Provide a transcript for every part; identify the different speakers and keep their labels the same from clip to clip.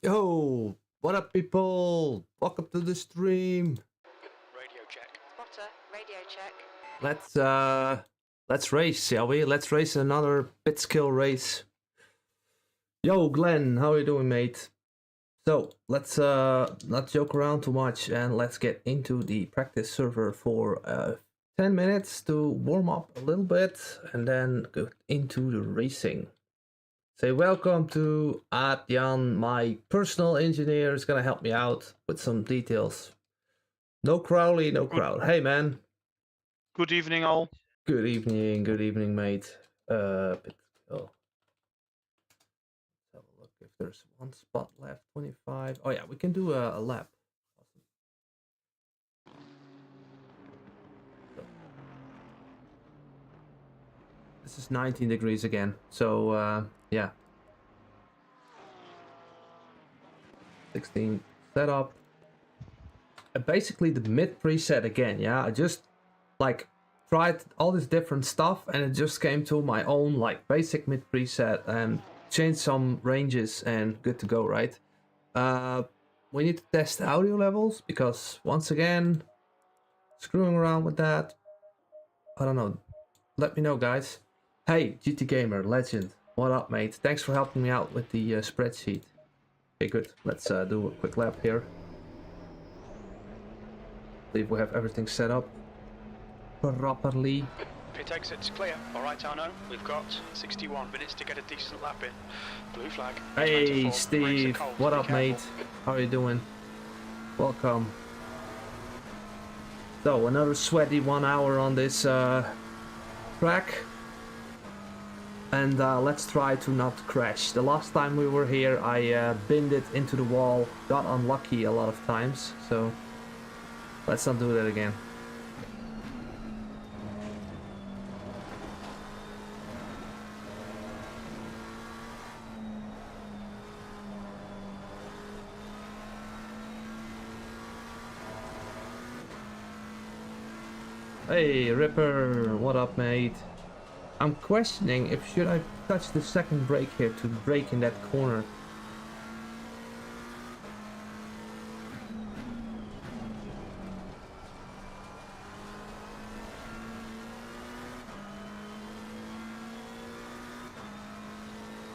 Speaker 1: Yo, what up, people? Welcome to the stream.
Speaker 2: Radio check.
Speaker 3: Spotter, radio check.
Speaker 1: Let's race, shall we? Let's race another Pitskill race. Yo, Glen, how are you doing, mate? So let's not joke around too much and let's get into the practice server for 10 minutes to warm up a little bit and then go into the racing. Say welcome to Adjan, my personal engineer, is gonna help me out with some details. No Crowley, no crowd. Hey, man.
Speaker 2: Good evening, all.
Speaker 1: Good evening, mate. Pitskill. Let's have a look if there's one spot left. 25. Oh yeah, we can do a lap. Awesome. So, this is 19 degrees again. So yeah. 16 setup. Basically the mid preset again, yeah. I just like tried all this different stuff and it just came to my own like basic mid preset and changed some ranges and good to go, right? We need to test audio levels because once again screwing around with that. I don't know. Let me know, guys. Hey, GT Gamer Legend. What up, mate? Thanks for helping me out with the spreadsheet. Okay, good. Let's do a quick lap here. I believe we have everything set up properly.
Speaker 2: Pit exit's clear. All right, Arnout. We've got 61 minutes to get a decent lap in. Blue flag.
Speaker 1: Hey, Steve. What up, mate? How are you doing? Welcome. So, another sweaty 1 hour on this track. And let's try to not crash. The last time we were here, I binned it into the wall, got unlucky a lot of times, so let's not do that again. Hey, Ripper, what up, mate? I'm questioning if should I touch the second brake here to brake in that corner.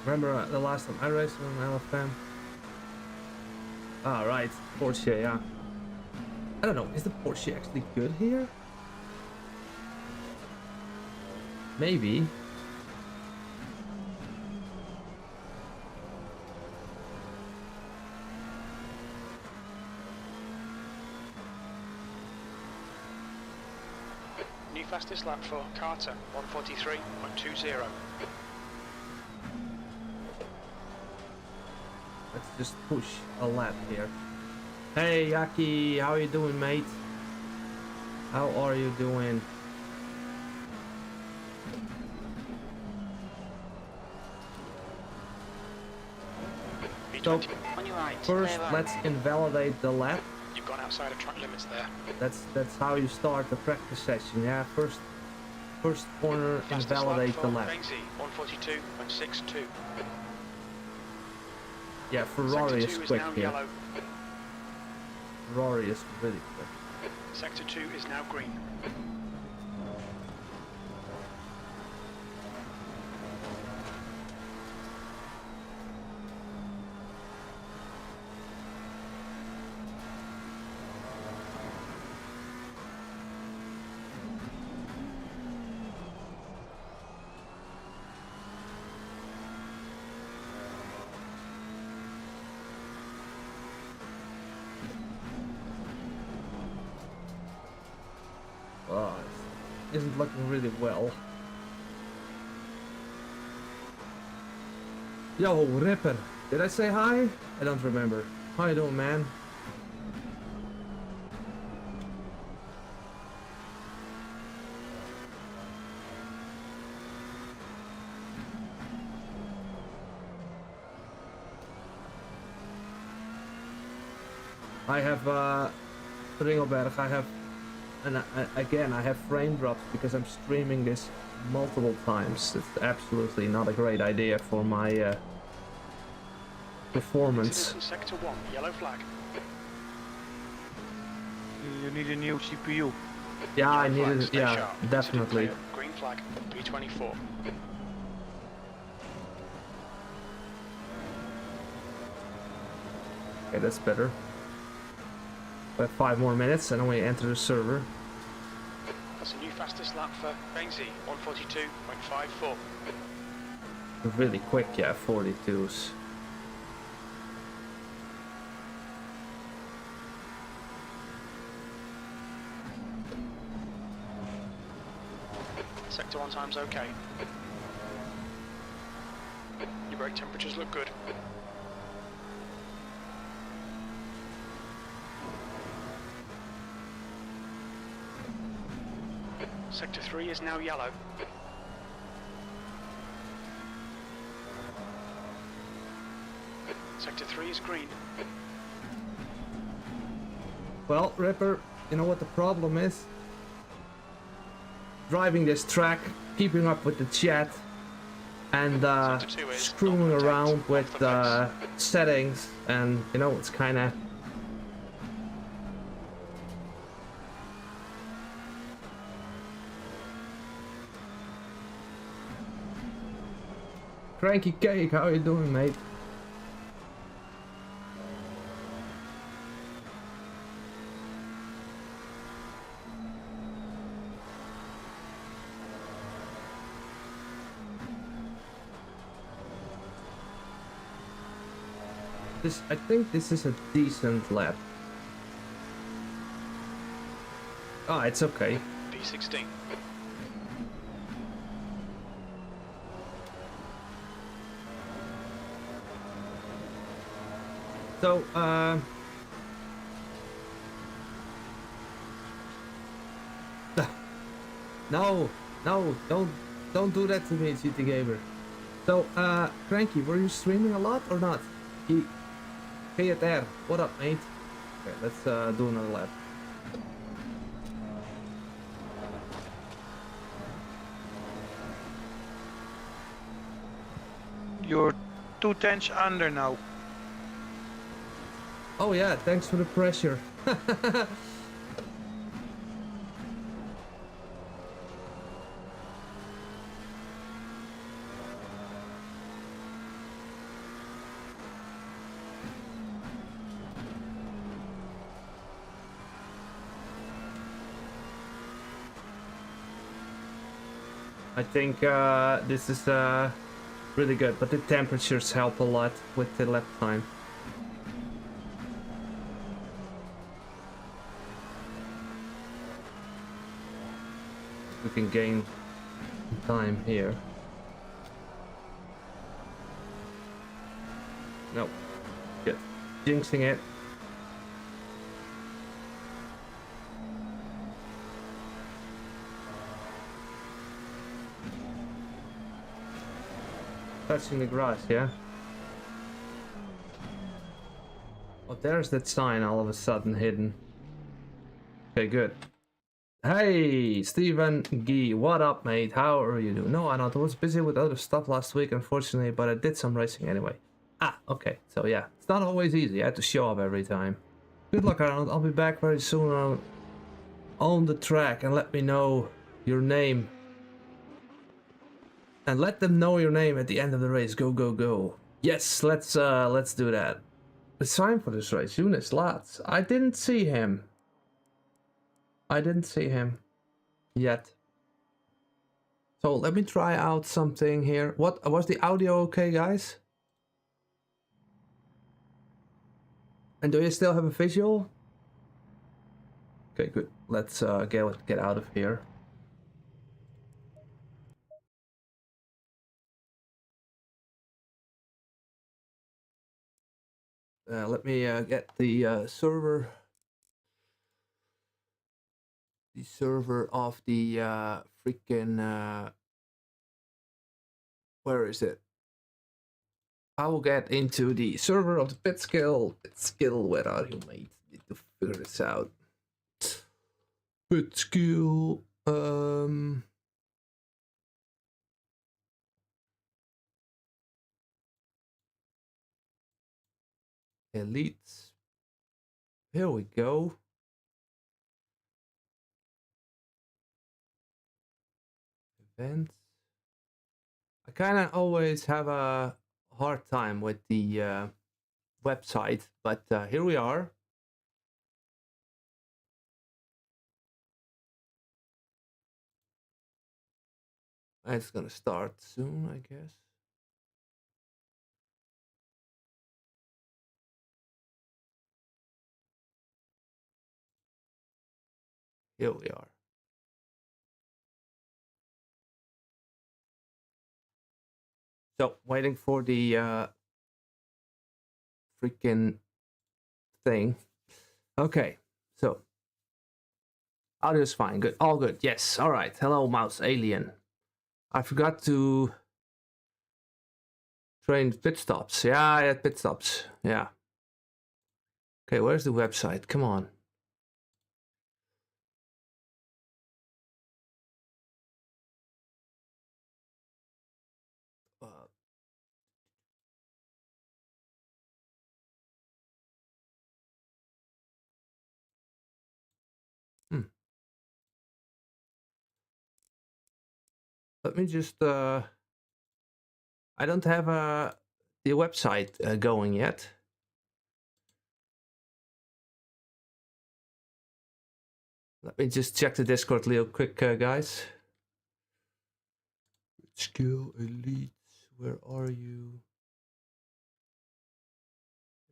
Speaker 1: Remember the last time I raced on an LFM? Ah, right, Porsche, yeah. I don't know, is the Porsche actually good here? Maybe.
Speaker 2: New fastest lap for Carter, 1:43.20.
Speaker 1: Let's just push a lap here. Hey Yaki, how are you doing, mate? How are you doing? So,
Speaker 3: On your right.
Speaker 1: first, let's invalidate the lap.
Speaker 2: You've gone outside of track limits there.
Speaker 1: That's how you start the practice session, yeah? First corner,
Speaker 2: Fastest
Speaker 1: invalidate the lap.
Speaker 2: 1:42.62.
Speaker 1: Yeah, Ferrari
Speaker 2: Sector
Speaker 1: is
Speaker 2: 2
Speaker 1: quick
Speaker 2: now
Speaker 1: here.
Speaker 2: yellow.
Speaker 1: Ferrari is really quick.
Speaker 2: Sector 2 is now green.
Speaker 1: Oh, it isn't looking really well. Yo, Ripper, did I say hi? I don't remember. How you doing, man? I have Ringelberg, I have, and again I have frame drops because I'm streaming this multiple times. It's absolutely not a great idea for my performance.
Speaker 2: Incident in sector 1, yellow flag.
Speaker 4: You need a new CPU.
Speaker 1: Yeah, I
Speaker 2: Yellow flag,
Speaker 1: needed it.
Speaker 2: stay
Speaker 1: Yeah,
Speaker 2: sharp.
Speaker 1: definitely.
Speaker 2: Incident clear. Green flag, 324.
Speaker 1: Okay, that's better. We have 5 more minutes and then we enter the server.
Speaker 2: That's a new fastest lap for Bainsey, 142.54.
Speaker 1: Really quick, yeah, 42s.
Speaker 2: Sector 1 time's okay. Your brake temperatures look good. Sector 3 is now yellow. Sector 3 is green.
Speaker 1: Well, Ripper, you know what the problem is? Driving this track, keeping up with the chat, and
Speaker 2: Sector 2 is
Speaker 1: screwing
Speaker 2: 0.8
Speaker 1: around
Speaker 2: off
Speaker 1: with
Speaker 2: the
Speaker 1: settings, and you know, it's kind of... Cranky Cake, how you doing, mate? I think this is a decent lap. Ah, it's okay.
Speaker 2: P16.
Speaker 1: So, no, don't do that to me, GT Gamer. So, Cranky, were you streaming a lot or not? Hey there, what up, mate? Okay, let's do another lap.
Speaker 4: You're 2 tenths under now.
Speaker 1: Oh yeah, thanks for the pressure. I think this is really good, but the temperatures help a lot with the lap time. We can gain time here. Nope. Good. Jinxing it. Touching the grass, yeah? Oh, there's that sign all of a sudden hidden. Okay, good. Hey, Stephen Gee, what up, mate? How are you doing? No, I was busy with other stuff last week, unfortunately, but I did some racing anyway. Ah, okay. So yeah, it's not always easy. I have to show up every time. Good luck, Arnout. I'll be back very soon on the track, and let me know your name. And let them know your name at the end of the race. Go, go, go. Yes, let's do that. It's time for this race. Eunice Latz. I didn't see him. Yet. So let me try out something here. What was the audio okay, guys? And do you still have a visual? Okay, good. Let's get out of here. Let me get the server. The server of the freaking where is it? I will get into the server of the Pitskill. Pitskill, where are you, mate? Need to figure this out. Pitskill. Elites. Here we go. Events. I kind of always have a hard time with the website, but here we are. It's gonna start soon, I guess. Here we are. So, waiting for the freaking thing. Okay, so audio's fine. Good, all good. Yes, all right. Hello, mouse alien. I forgot to train pit stops. Yeah, I had pit stops. Yeah. Okay, where's the website? Come on. Let me just. I don't have the website going yet. Let me just check the Discord real quick, guys. Skill elites, where are you?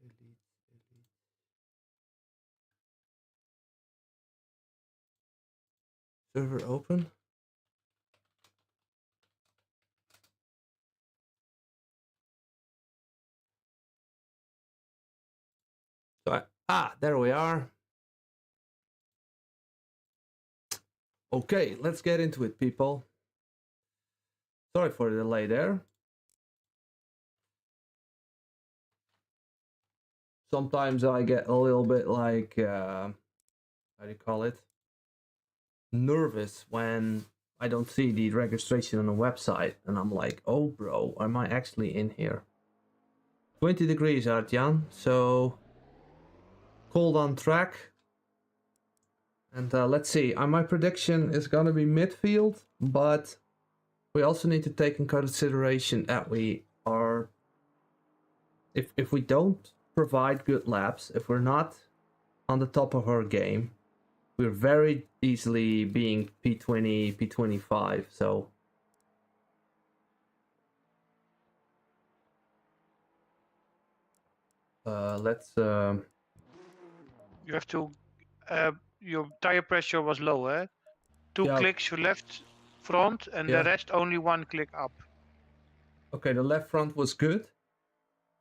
Speaker 1: Elite. Server open. So there we are. Okay, let's get into it, people. Sorry for the delay there. Sometimes I get a little bit like, how do you call it? Nervous when I don't see the registration on the website. And I'm like, oh bro, am I actually in here? 20 degrees out, Jan. So, cold on track. And let's see, my prediction is gonna be midfield, but we also need to take in consideration that we are, if we don't provide good laps, if we're not on the top of our game, we're very easily being P20, P25, so. Let's.
Speaker 4: You have to. Your tire pressure was low, eh? Two
Speaker 1: Yeah.
Speaker 4: clicks to left front, and
Speaker 1: Yeah.
Speaker 4: the rest only one click up.
Speaker 1: Okay, the left front was good.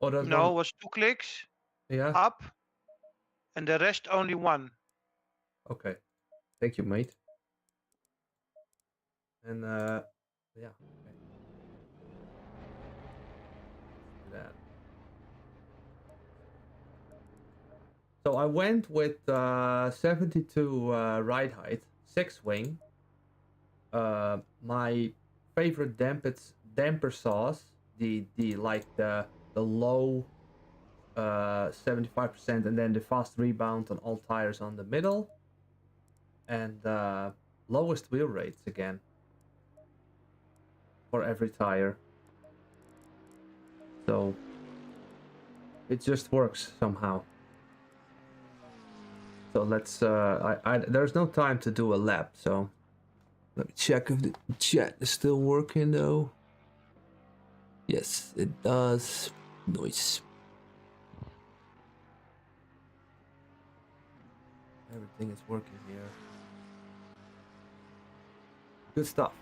Speaker 1: Or that
Speaker 4: No,
Speaker 1: one?
Speaker 4: it was 2 clicks
Speaker 1: Yeah.
Speaker 4: up, and the rest only one.
Speaker 1: Okay, thank you, mate. And yeah. Okay. Do that. So I went with 72 ride height, 6 wing. My favorite damper sauce, the low 75%, and then the fast rebound on all tires on the middle, and lowest wheel rates again for every tire. So it just works somehow. So let's there's no time to do a lap, so let me check if the chat is still working though. Yes, it does. Nice. Everything is working here. Good stuff.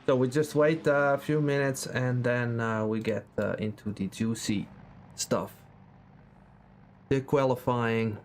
Speaker 1: So we just wait a few minutes and then we get into the juicy stuff. The qualifying.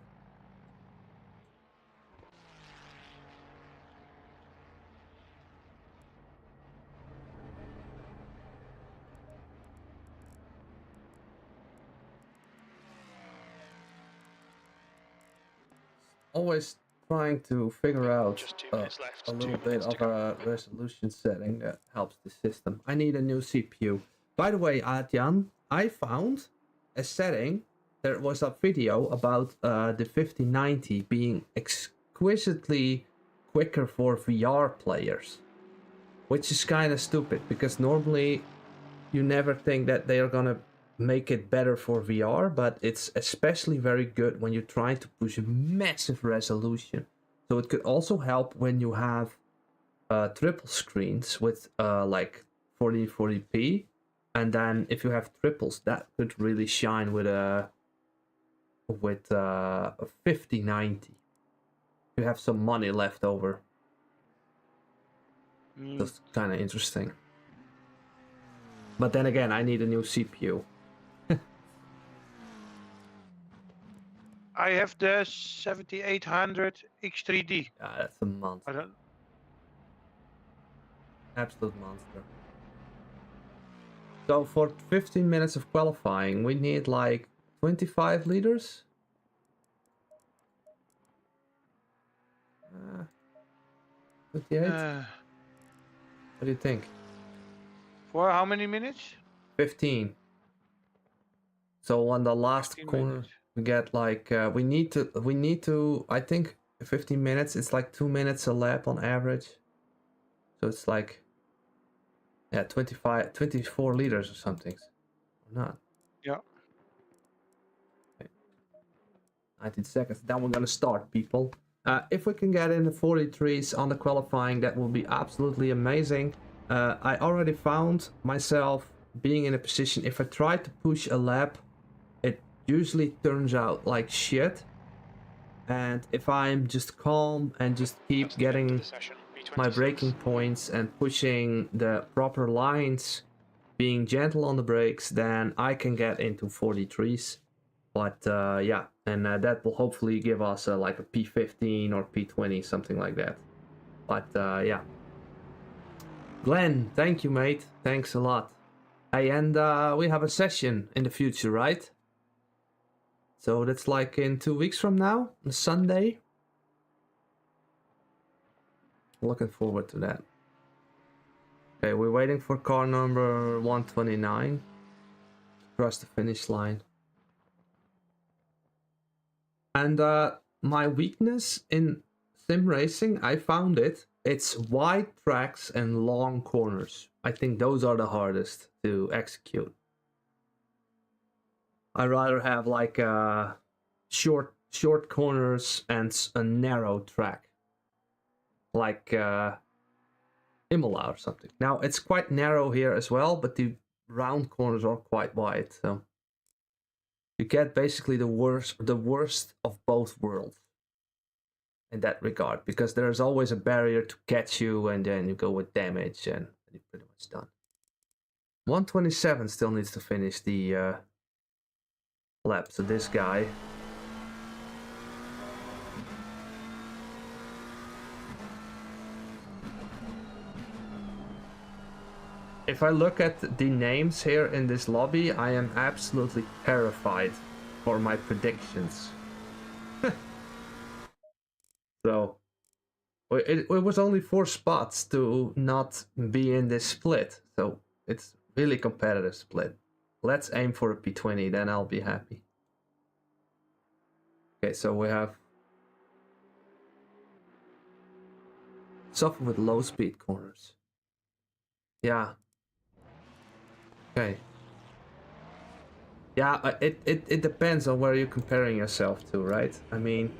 Speaker 1: Always trying to figure out
Speaker 2: Just 2 minutes left.
Speaker 1: a
Speaker 2: 2
Speaker 1: little bit
Speaker 2: minutes to
Speaker 1: of
Speaker 2: go.
Speaker 1: a resolution setting that helps the system. I need a new CPU. By the way, Adjan, I found a setting there was a video about the 5090 being exquisitely quicker for VR players, which is kind of stupid because normally you never think that they are gonna make it better for VR, but it's especially very good when you're trying to push a massive resolution. So it could also help when you have triple screens with like 4040p, and then if you have triples, that could really shine with a 5090. You have some money left over. That's kind of interesting. But then again, I need a new CPU.
Speaker 4: I have the 7800 X3D.
Speaker 1: Yeah, that's a monster.
Speaker 4: I don't.
Speaker 1: Absolute monster. So for 15 minutes of qualifying, we need like 25 liters. 28? What do you think?
Speaker 4: For how many minutes?
Speaker 1: 15. So on the last
Speaker 4: 15
Speaker 1: corner,
Speaker 4: minutes.
Speaker 1: we get like we need to. I think 15 minutes. It's like 2 minutes a lap on average. So it's like, yeah, 24 liters or something. Or not?
Speaker 4: Yeah.
Speaker 1: Okay. 19 seconds. Then we're gonna start, people. If we can get in the 43s on the qualifying, that will be absolutely amazing. I already found myself being in a position, if I try to push a lap, it usually turns out like shit. And if I'm just calm and just keep getting my braking points and pushing the proper lines, being gentle on the brakes, then I can get into 43s. But yeah, and that will hopefully give us like a P15 or P20, something like that. But yeah. Glen, thank you, mate. Thanks a lot. Hey, and we have a session in the future, right? So that's like in 2 weeks from now, on Sunday. Looking forward to that. Okay, we're waiting for car number 129 to cross the finish line. And my weakness in sim racing, I found it. It's wide tracks and long corners. I think those are the hardest to execute. I rather have like short corners and a narrow track, like Imola or something. Now it's quite narrow here as well, but the round corners are quite wide. So you get basically the worst of both worlds in that regard, because there's always a barrier to catch you, and then you go with damage, and you're pretty much done. 127 still needs to finish the lap, so this guy. If I look at the names here in this lobby, I am absolutely terrified for my predictions. So, it was only 4 spots to not be in this split, so it's really competitive split. Let's aim for a P20, then I'll be happy. Okay, so we have suffer with low speed corners. Yeah. Okay. Yeah, it depends on where you're comparing yourself to, right? I mean,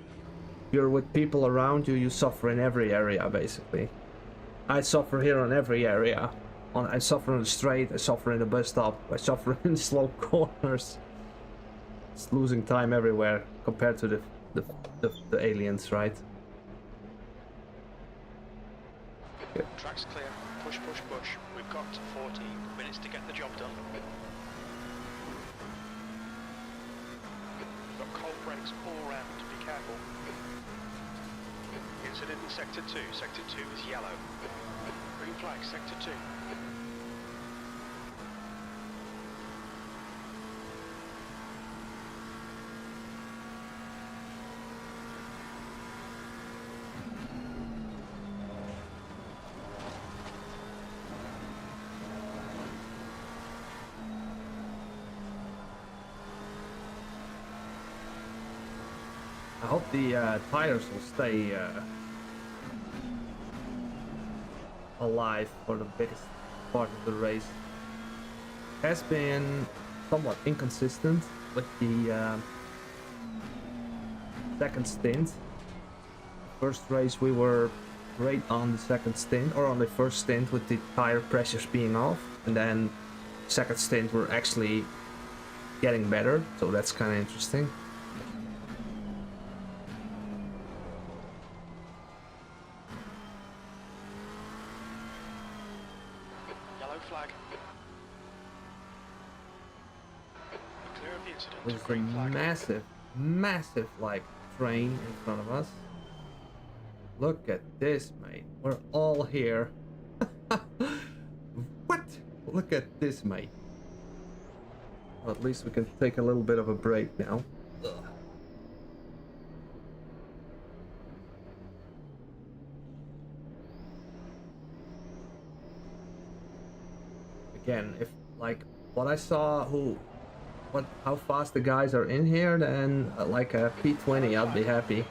Speaker 1: you're with people around you, you suffer in every area, basically. I suffer here on every area. I suffer on the straight, I suffer in the bus stop, I suffer in slow corners. It's losing time everywhere compared to the aliens, right?
Speaker 2: Okay. Track's clear. Push, push, push. We've got 14 minutes to get the job done. We've got cold brakes all around. Be careful. Incident in Sector 2. Sector 2 is yellow. Green flag, Sector 2.
Speaker 1: the tires will stay alive for the biggest part of the race. Has been somewhat inconsistent with the second stint. First race we were great on the second stint, or on the first stint with the tire pressures being off, and then second stint we're actually getting better, so that's kind of interesting.
Speaker 2: Yellow flag. Clear of the incident.
Speaker 1: There's a
Speaker 2: Green flag.
Speaker 1: massive like train in front of us. Look at this, mate. We're all here. What? Look at this, mate. Well, at least we can take a little bit of a break now. Ugh. Again, if like what I saw, how fast the guys are in here, then like a P20, I'd be happy.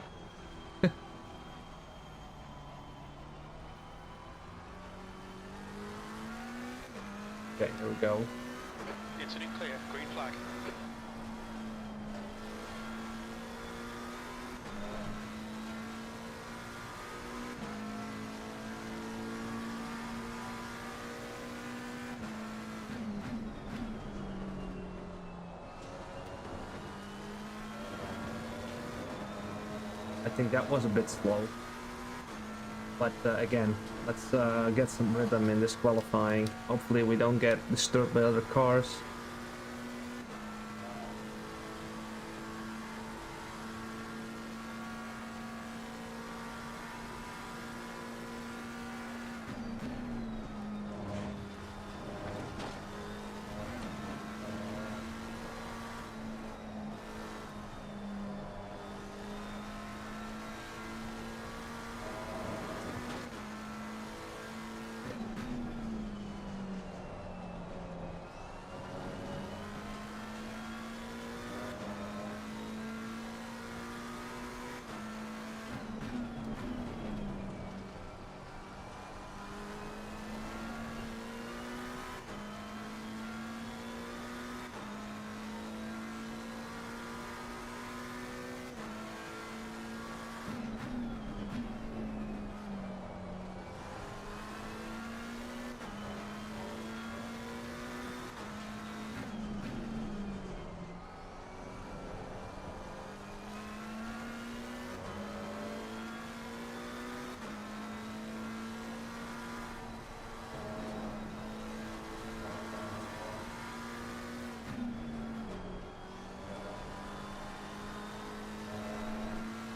Speaker 1: Okay, here we go.
Speaker 2: Incident clear. Green flag.
Speaker 1: I think that was a bit slow. But again, let's get some rhythm in this qualifying. Hopefully we don't get disturbed by other cars.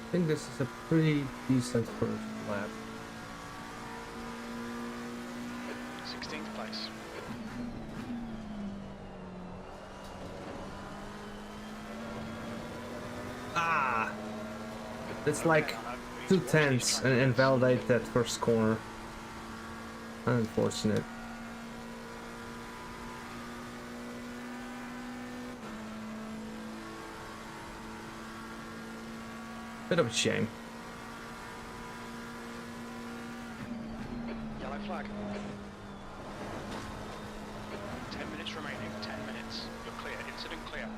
Speaker 1: I think this is a pretty decent first lap.
Speaker 2: 16th place.
Speaker 1: Ah! It's like 2/10 and invalidate that first corner. Unfortunate. Bit of a shame.
Speaker 2: Yellow flag. 10 minutes remaining. 10 minutes. You're clear. Incident clear.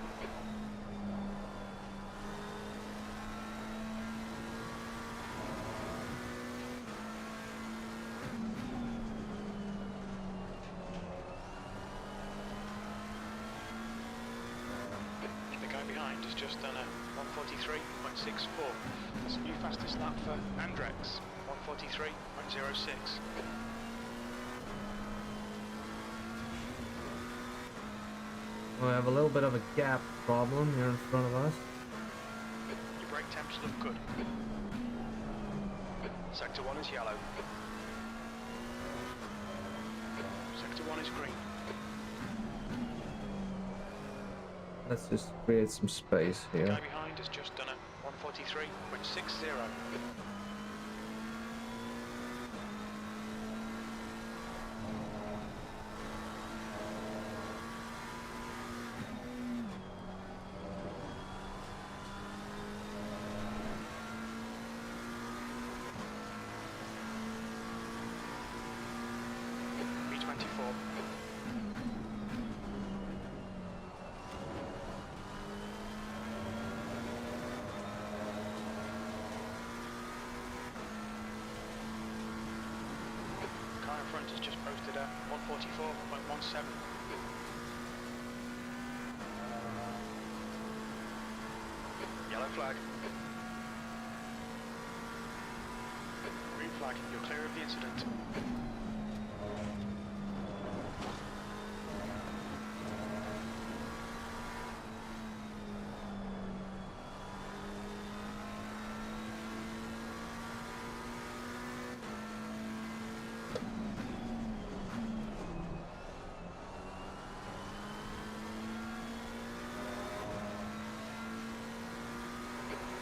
Speaker 2: The guy behind has just done a 1:43.64. That's a new fastest lap for Andrex. 1:43.06.
Speaker 1: We have a little bit of a gap problem here in front of us.
Speaker 2: Your brake temps look good. Sector 1 is yellow. Sector 1 is green.
Speaker 1: Let's just create some space
Speaker 2: The
Speaker 1: here.
Speaker 2: guy behind has just done a 1:43.60. 144. Car in front has just posted at 144.17. Yellow flag. Green flag, you're clear of the incident.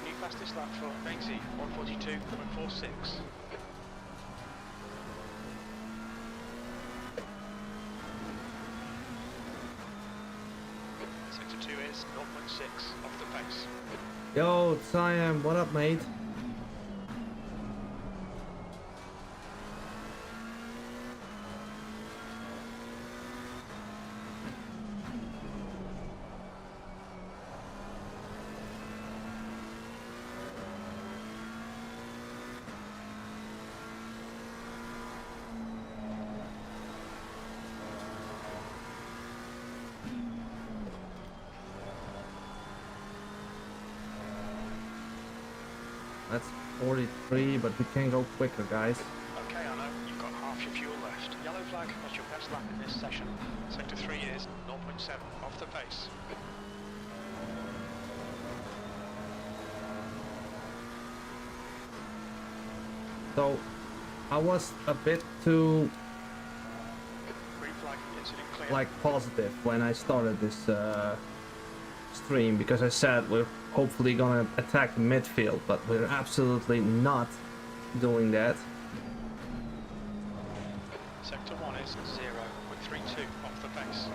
Speaker 2: New fastest lap for Banksy, 142.46. Sector 2 is 0.6 off the pace.
Speaker 1: Yo, Siam, what up, mate? That's 43, but we can go quicker, guys.
Speaker 2: Okay, Arnout, you've got half your fuel left. Yellow flag, that's your best lap in this session. Sector 3 is 0.7 off the pace.
Speaker 1: So, I was a bit too
Speaker 2: Green flag, incident clear.
Speaker 1: like positive when I started this stream, because I said we're hopefully gonna attack the midfield, but we're absolutely not doing that.
Speaker 2: Sector 1 is 0.32 off the pace.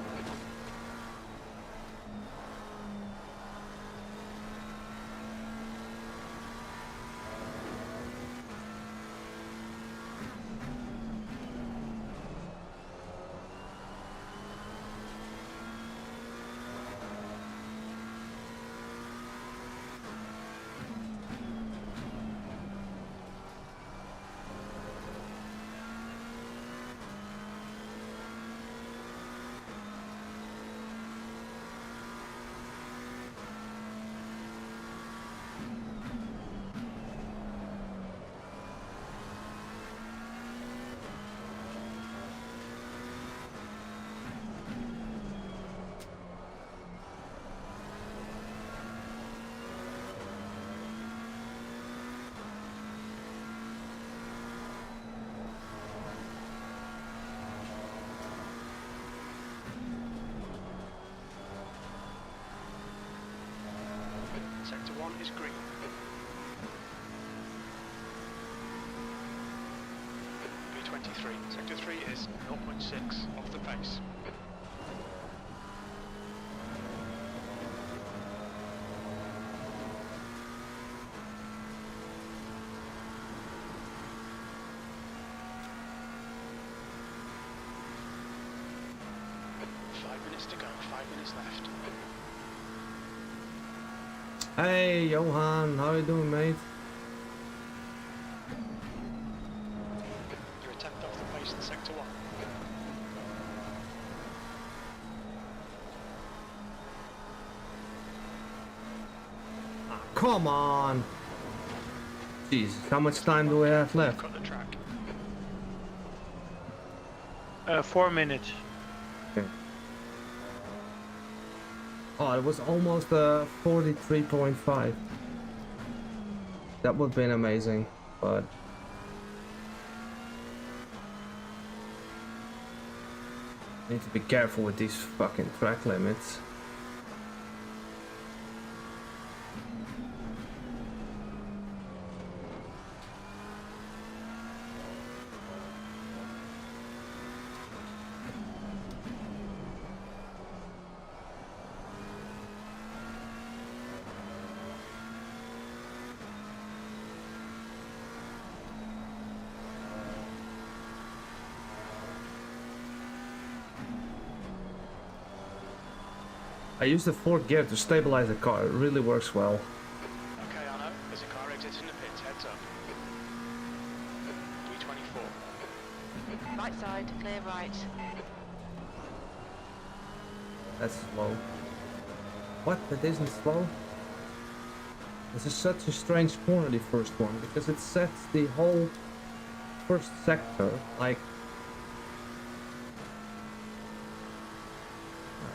Speaker 2: Sector 1 is green. B23. Sector 3 is 0.6 off the pace. To go, 5 minutes left.
Speaker 1: Hey, Johan, how you doing, mate?
Speaker 2: You're a tenth off the pace in sector 1.
Speaker 1: Ah, come on! Jesus, how much time do we have left?
Speaker 2: Cut the track.
Speaker 4: 4 minutes.
Speaker 1: Okay. Oh, it was almost 43.5. That would have been amazing, but need to be careful with these fucking track limits. I use the fourth gear to stabilize the car. It really works well.
Speaker 2: Okay, Arnout, there's a car exiting the pits, heads up. 324.
Speaker 3: Right side, clear right.
Speaker 1: That's slow. What? That isn't slow? This is such a strange corner, the first one, because it sets the whole first sector like...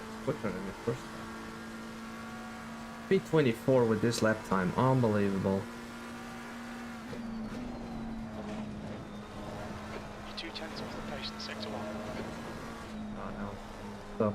Speaker 1: It's quicker than the first time. P24 with this lap time, unbelievable.
Speaker 2: You're 2 tenths off the pace in sector 1.
Speaker 1: Oh no. So...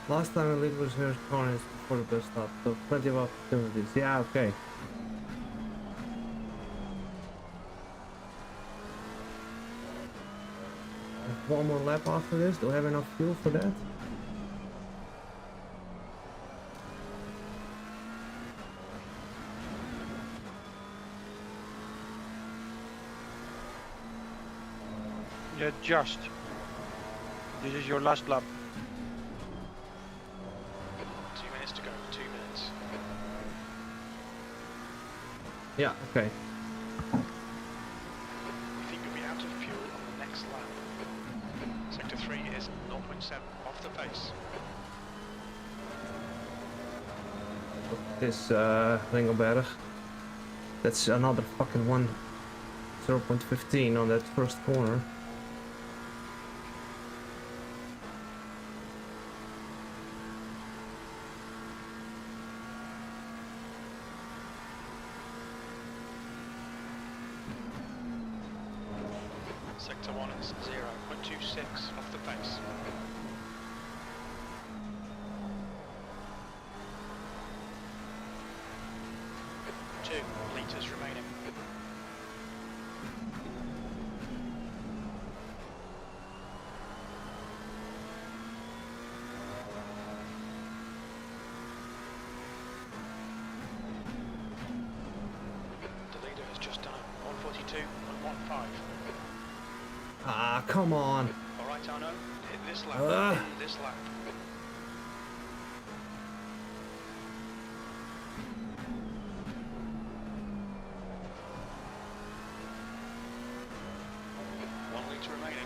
Speaker 1: Last time I lived was here corners before the bus stop, so plenty of opportunities. Yeah, okay. One more lap after this. Do I have enough fuel for that?
Speaker 4: Yeah, just. This is your last lap.
Speaker 2: 2 minutes to go, 2 minutes.
Speaker 1: Yeah, okay.
Speaker 2: We think you'll be out of fuel on the next lap. Sector 3 is 0.7 off the pace.
Speaker 1: This Ringelberg. That's another fucking one. 0.15 on that first corner.
Speaker 2: Sector 1 is 0.26 off the pace. 2 litres remaining. The leader has just done a 142.15.
Speaker 1: Ah, come on.
Speaker 2: Alright, Arno, hit this lap,
Speaker 1: Ugh.
Speaker 2: in this lap. One litre remaining.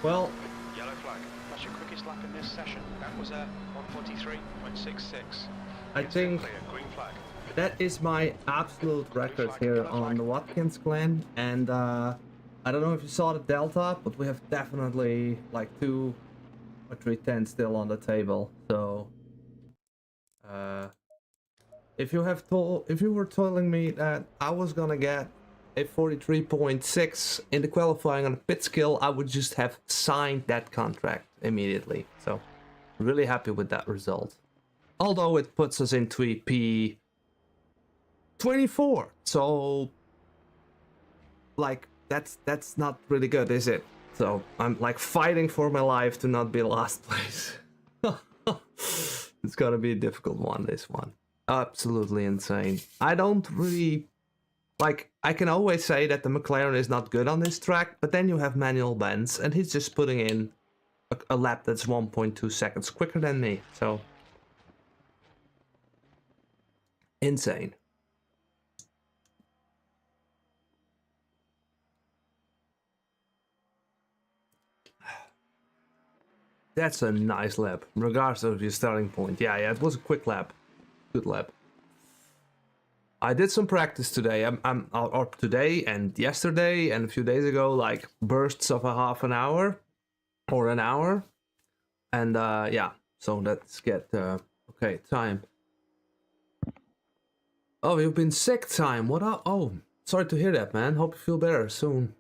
Speaker 1: Well,
Speaker 2: Yellow flag. That's your quickest lap in this session. That was a 143.66.
Speaker 1: I
Speaker 2: Yes,
Speaker 1: think
Speaker 2: clear. Green flag.
Speaker 1: that is my absolute record here on the Watkins Glen, and I don't know if you saw the delta, but we have definitely like 2 or 3 tenths still on the table. So if you were telling me that I was gonna get a 43.6 in the qualifying on a Pitskill, I would just have signed that contract immediately. So really happy with that result. Although it puts us into a P24, so like that's not really good, is it? So I'm like fighting for my life to not be last place. It's gonna be a difficult one, this one. Absolutely insane. I don't really like, I can always say that the McLaren is not good on this track, but then you have Manuel Benz and he's just putting in a lap that's 1.2 seconds quicker than me. So insane. That's a nice lap, regardless of your starting point. Yeah, it was a quick lap. Good lap. I did some practice today. Or today and yesterday and a few days ago, like bursts of a half an hour or an hour, and yeah. So let's get okay time. Oh, you've been sick, time. What? Oh, sorry to hear that, man. Hope you feel better soon.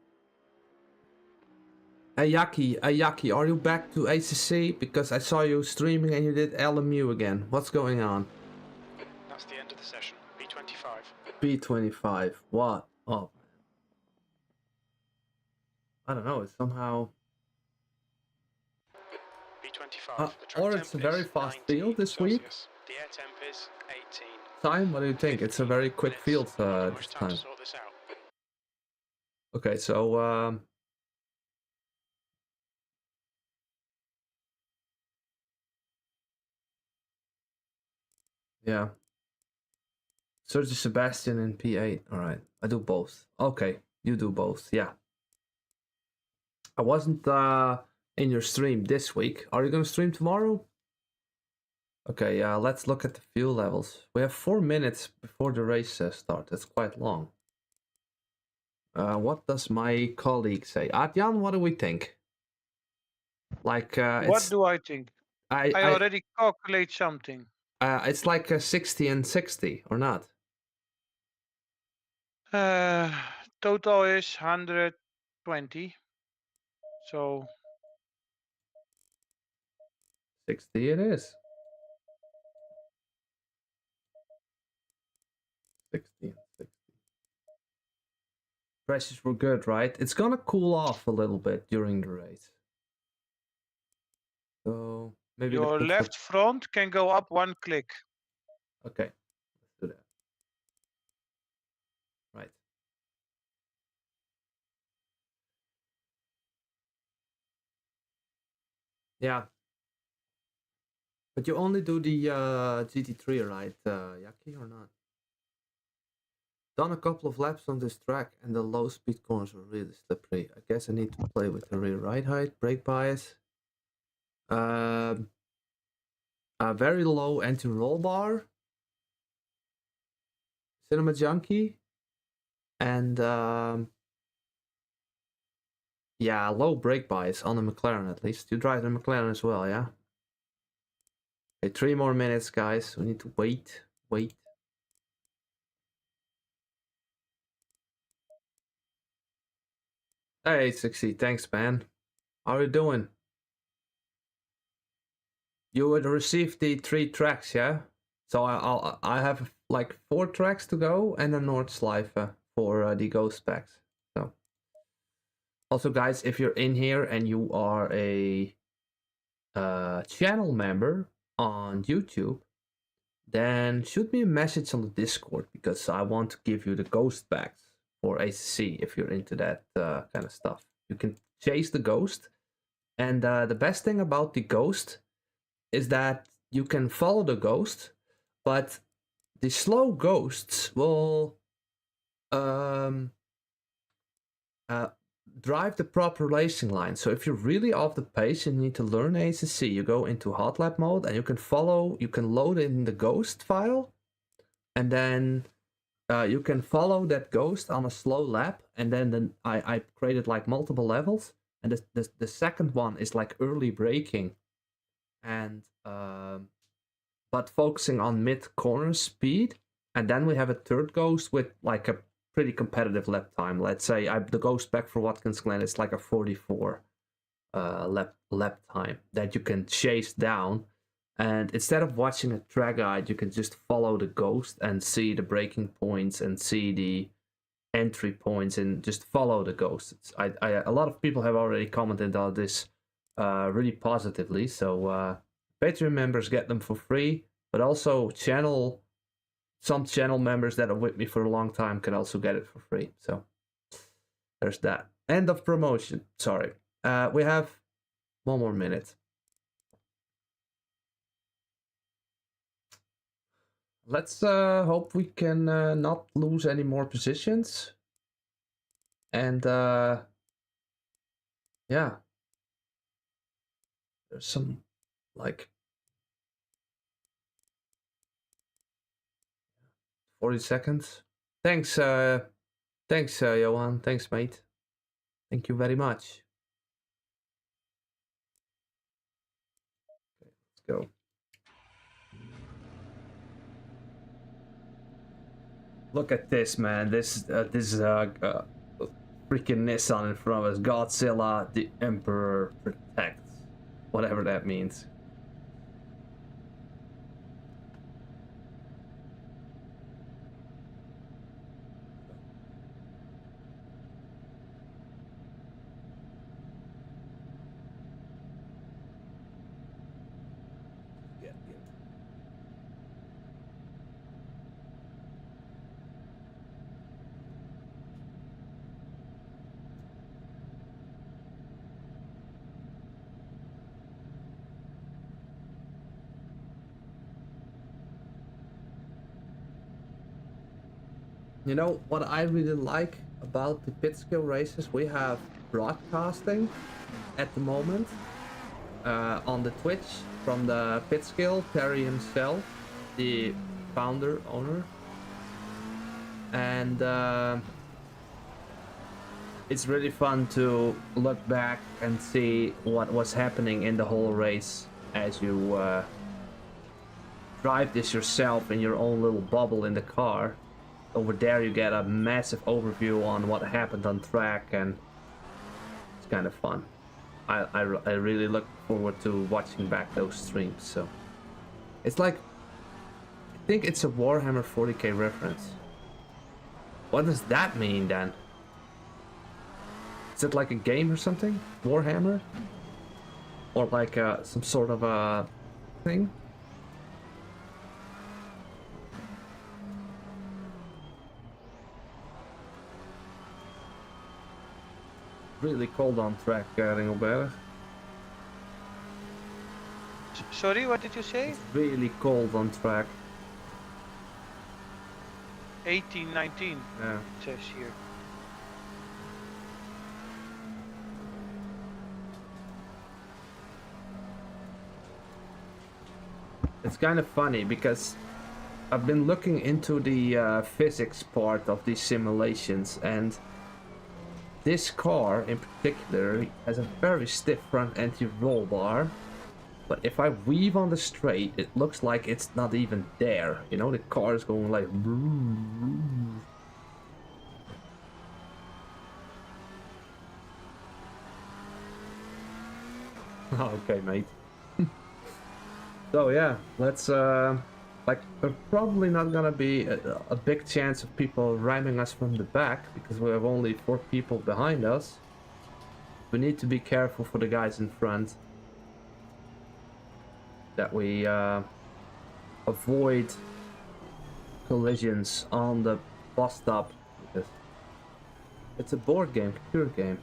Speaker 1: Ayaki, are you back to ACC? Because I saw you streaming and you did LMU again. What's going on?
Speaker 2: That's the end of the session. B25.
Speaker 1: B25. What? Oh, I don't know. It's somehow.
Speaker 2: B25. The track
Speaker 1: Or
Speaker 2: temp
Speaker 1: it's a very
Speaker 2: is
Speaker 1: fast
Speaker 2: 19
Speaker 1: field this week.
Speaker 2: Celsius. The air temp is 18.
Speaker 1: Time? What do you think? It's a very quick field
Speaker 2: Not
Speaker 1: this
Speaker 2: much time
Speaker 1: time.
Speaker 2: to sort this out.
Speaker 1: Okay, so yeah. Sergio Sebastian in P8. All right, I do both. Okay, you do both. Yeah. I wasn't in your stream this week. Are you gonna stream tomorrow? Okay, let's look at the fuel levels. We have 4 minutes before the race starts. That's quite long. What does my colleague say? Adjan, what do we think? Like,
Speaker 4: What do I think? I already calculate something.
Speaker 1: It's like a 60 and 60, or not?
Speaker 4: Total is 120. So
Speaker 1: 60 it is. 60 and 60. Pressures were good, right? It's gonna cool off a little bit during the race. So maybe
Speaker 4: your left front can go up 1 click.
Speaker 1: Okay, let's do that. Right. Yeah. But you only do the GT3, right, Yaki, or not? Done a couple of laps on this track and the low speed corners are really slippery. I guess I need to play with the rear ride height, brake bias. A very low anti-roll bar. Cinema Junkie. And yeah, low brake bias on the McLaren at least. You drive the McLaren as well, yeah? Okay, 3 more minutes, guys. We need to wait. Hey, 60, thanks, man. How are you doing? You would receive the 3 tracks, yeah? So I have like 4 tracks to go and a Nordschleife for the ghost packs. So also, guys, if you're in here and you are a channel member on YouTube, then shoot me a message on the Discord because I want to give you the ghost packs for ACC if you're into that kind of stuff. You can chase the ghost, and the best thing about the ghost is that you can follow the ghost, but the slow ghosts will drive the proper racing line. So if you're really off the pace and you need to learn ACC, you go into hot lap mode and you can load in the ghost file, and then you can follow that ghost on a slow lap. And then I created like multiple levels, and the second one is like early braking, and but focusing on mid corner speed. And then we have a third ghost with like a pretty competitive lap time. Let's say the ghost back for Watkins Glen is like a 44 lap time that you can chase down. And instead of watching a track guide, you can just follow the ghost and see the braking points and see the entry points and just follow the ghost. A lot of people have already commented on this really positively. So Patreon members get them for free, but also some channel members that are with me for a long time can also get it for free. So there's that. End of promotion. Sorry. We have 1 more minute. Let's hope we can not lose any more positions. And yeah. There's some like 40 seconds. Thanks, Johan. Thanks, mate. Thank you very much. Okay, let's go. Look at this, man. This freaking Nissan in front of us. Godzilla, the Emperor protects. Whatever that means. You know what I really like about the Pitskill races? We have broadcasting at the moment on the Twitch from the Pitskill, Terry himself, the founder, owner. And it's really fun to look back and see what was happening in the whole race as you drive this yourself in your own little bubble in the car. Over there you get a massive overview on what happened on track, and it's kind of fun. I really look forward to watching back those streams. So it's like, I think it's a Warhammer 40k reference. What does that mean then? Is it like a game or something? Warhammer? Or like some sort of a thing? Really cold on track, Ringelberg.
Speaker 4: Sorry, what did you say?
Speaker 1: It's really cold on track.
Speaker 4: 18, 19,
Speaker 1: Yeah.
Speaker 4: it says here.
Speaker 1: It's kind of funny because I've been looking into the physics part of these simulations, and this car in particular has a very stiff front anti-roll bar, but if I weave on the straight, it looks like it's not even there. You know, the car is going like... Okay, mate. So yeah, let's like, there's probably not gonna be a big chance of people ramming us from the back because we have only 4 people behind us. We need to be careful for the guys in front, that we avoid collisions on the bus stop. It's a board game, computer game.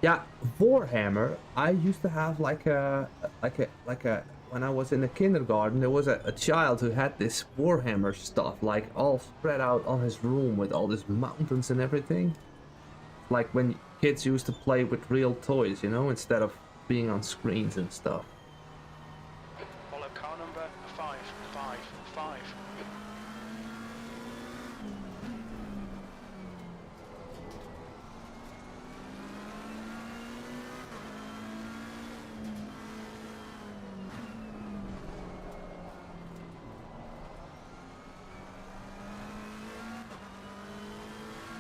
Speaker 1: Yeah, Warhammer. I used to have like a when I was in the kindergarten, there was a child who had this Warhammer stuff, like all spread out on his room with all these mountains and everything. Like when kids used to play with real toys, you know, instead of being on screens and stuff.
Speaker 2: Follow car number 555.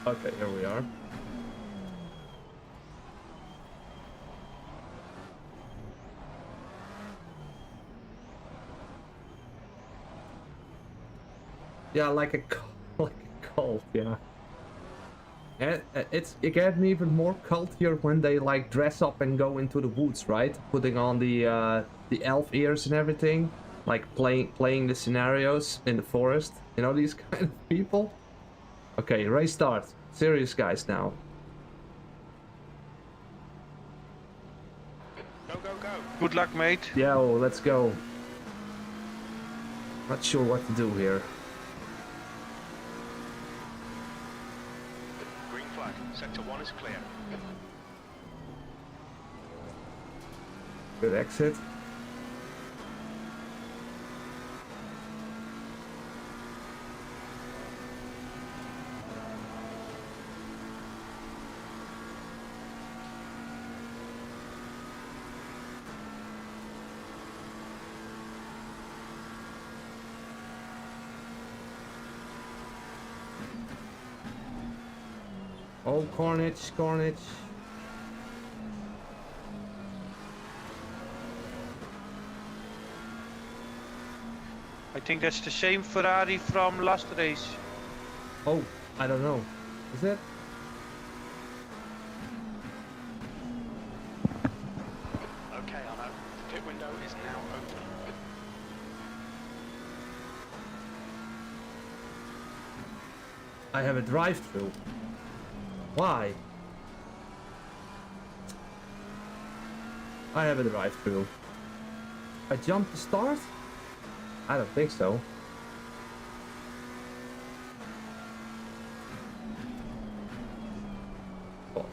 Speaker 1: Okay, here we are. Yeah, like a cult, yeah. And it gets even more cultier when they like dress up and go into the woods, right? Putting on the elf ears and everything, like playing the scenarios in the forest. You know, these kind of people. Okay, race start. Serious guys now.
Speaker 2: Go, go, go.
Speaker 4: Good luck, mate.
Speaker 1: Yo, let's go. Not sure what to do here.
Speaker 2: Green flag. Sector 1 is clear.
Speaker 1: Good exit. Oh, carnage, carnage.
Speaker 4: I think that's the same Ferrari from last race.
Speaker 1: Oh, I don't know. Is it?
Speaker 2: Okay, Arnout. The pit window is now open.
Speaker 1: I have a drive-through. Why? I have a drive-through. I jumped the start? I don't think so. Oh.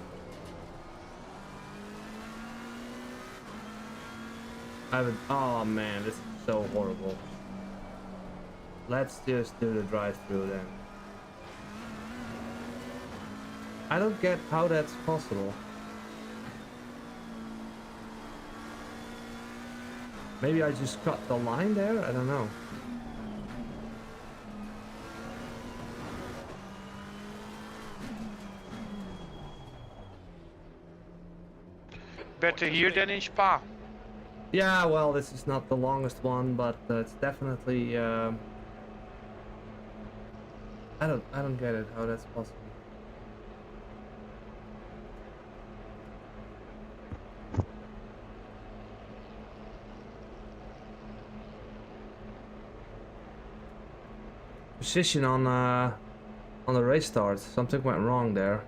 Speaker 1: I haven't. Oh man, this is so horrible. Let's just do the drive-through then. I don't get how that's possible. Maybe I just cut the line there? I don't know.
Speaker 4: Better here than in Spa.
Speaker 1: Yeah, well, this is not the longest one, but it's definitely. I don't get it how that's possible. Position on the race start. Something went wrong there.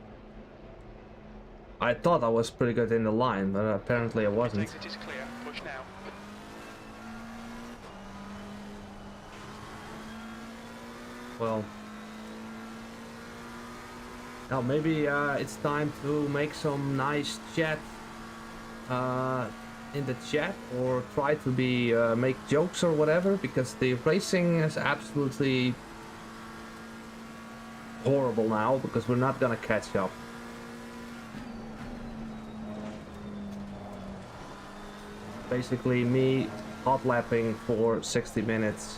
Speaker 1: I thought I was pretty good in the line, but apparently I wasn't.
Speaker 2: Exit is clear. Push now.
Speaker 1: Well, now maybe it's time to make some nice chat in the chat, or try to be make jokes or whatever, because the racing is absolutely horrible now, because we're not gonna catch up. Basically me hot lapping for 60 minutes.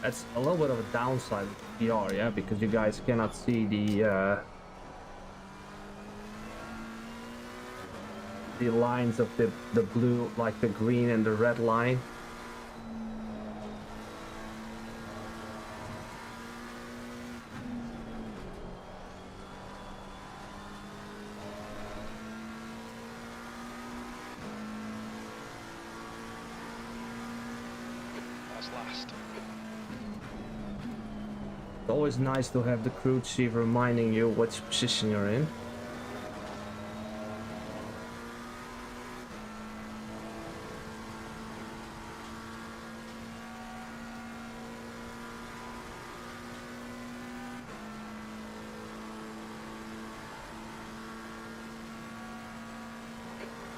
Speaker 1: That's a little bit of a downside with PR, yeah, because you guys cannot see the lines of the blue, like the green and the red line.
Speaker 2: That's last.
Speaker 1: It's always nice to have the crew chief reminding you which position you're in.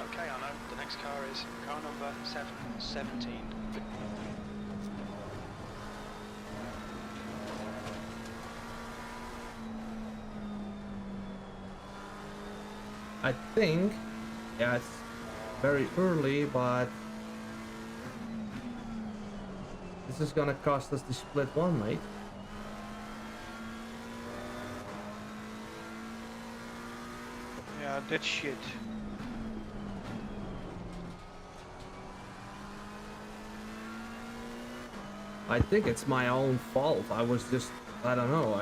Speaker 2: Okay, Arnout. The next car is car number 717.
Speaker 1: I think, yeah, it's very early, but this is gonna cost us the split one, mate.
Speaker 4: Yeah, that's shit.
Speaker 1: I think it's my own fault. I was just, I don't know,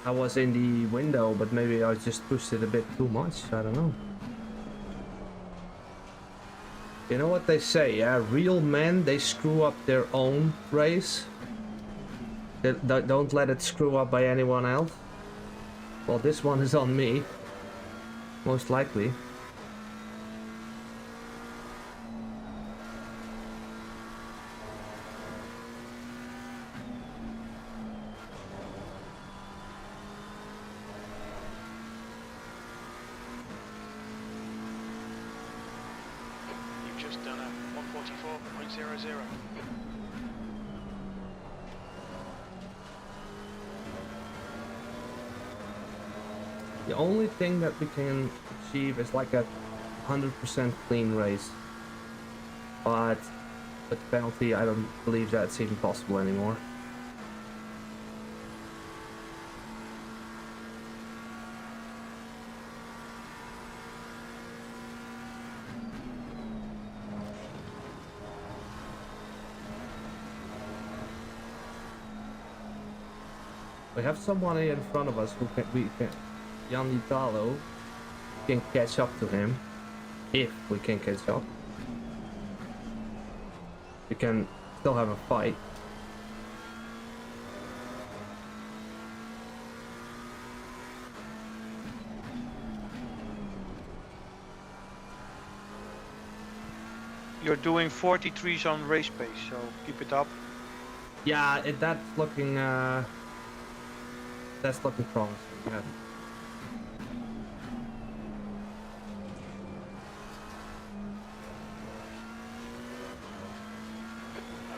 Speaker 1: I was in the window, but maybe I just pushed it a bit too much. I don't know. You know what they say, yeah? Real men, they screw up their own race. They don't let it screw up by anyone else. Well, this one is on me. Most likely.
Speaker 2: 144.00.
Speaker 1: The only thing that we can achieve is like a 100% clean race. But with the penalty, I don't believe that's even possible anymore. We have someone here in front of us who can Jan Italo can catch up to him, if we can catch up. We can still have a fight.
Speaker 4: You're doing 43s on race pace, so keep it up.
Speaker 1: Yeah, that's looking promising. Yeah.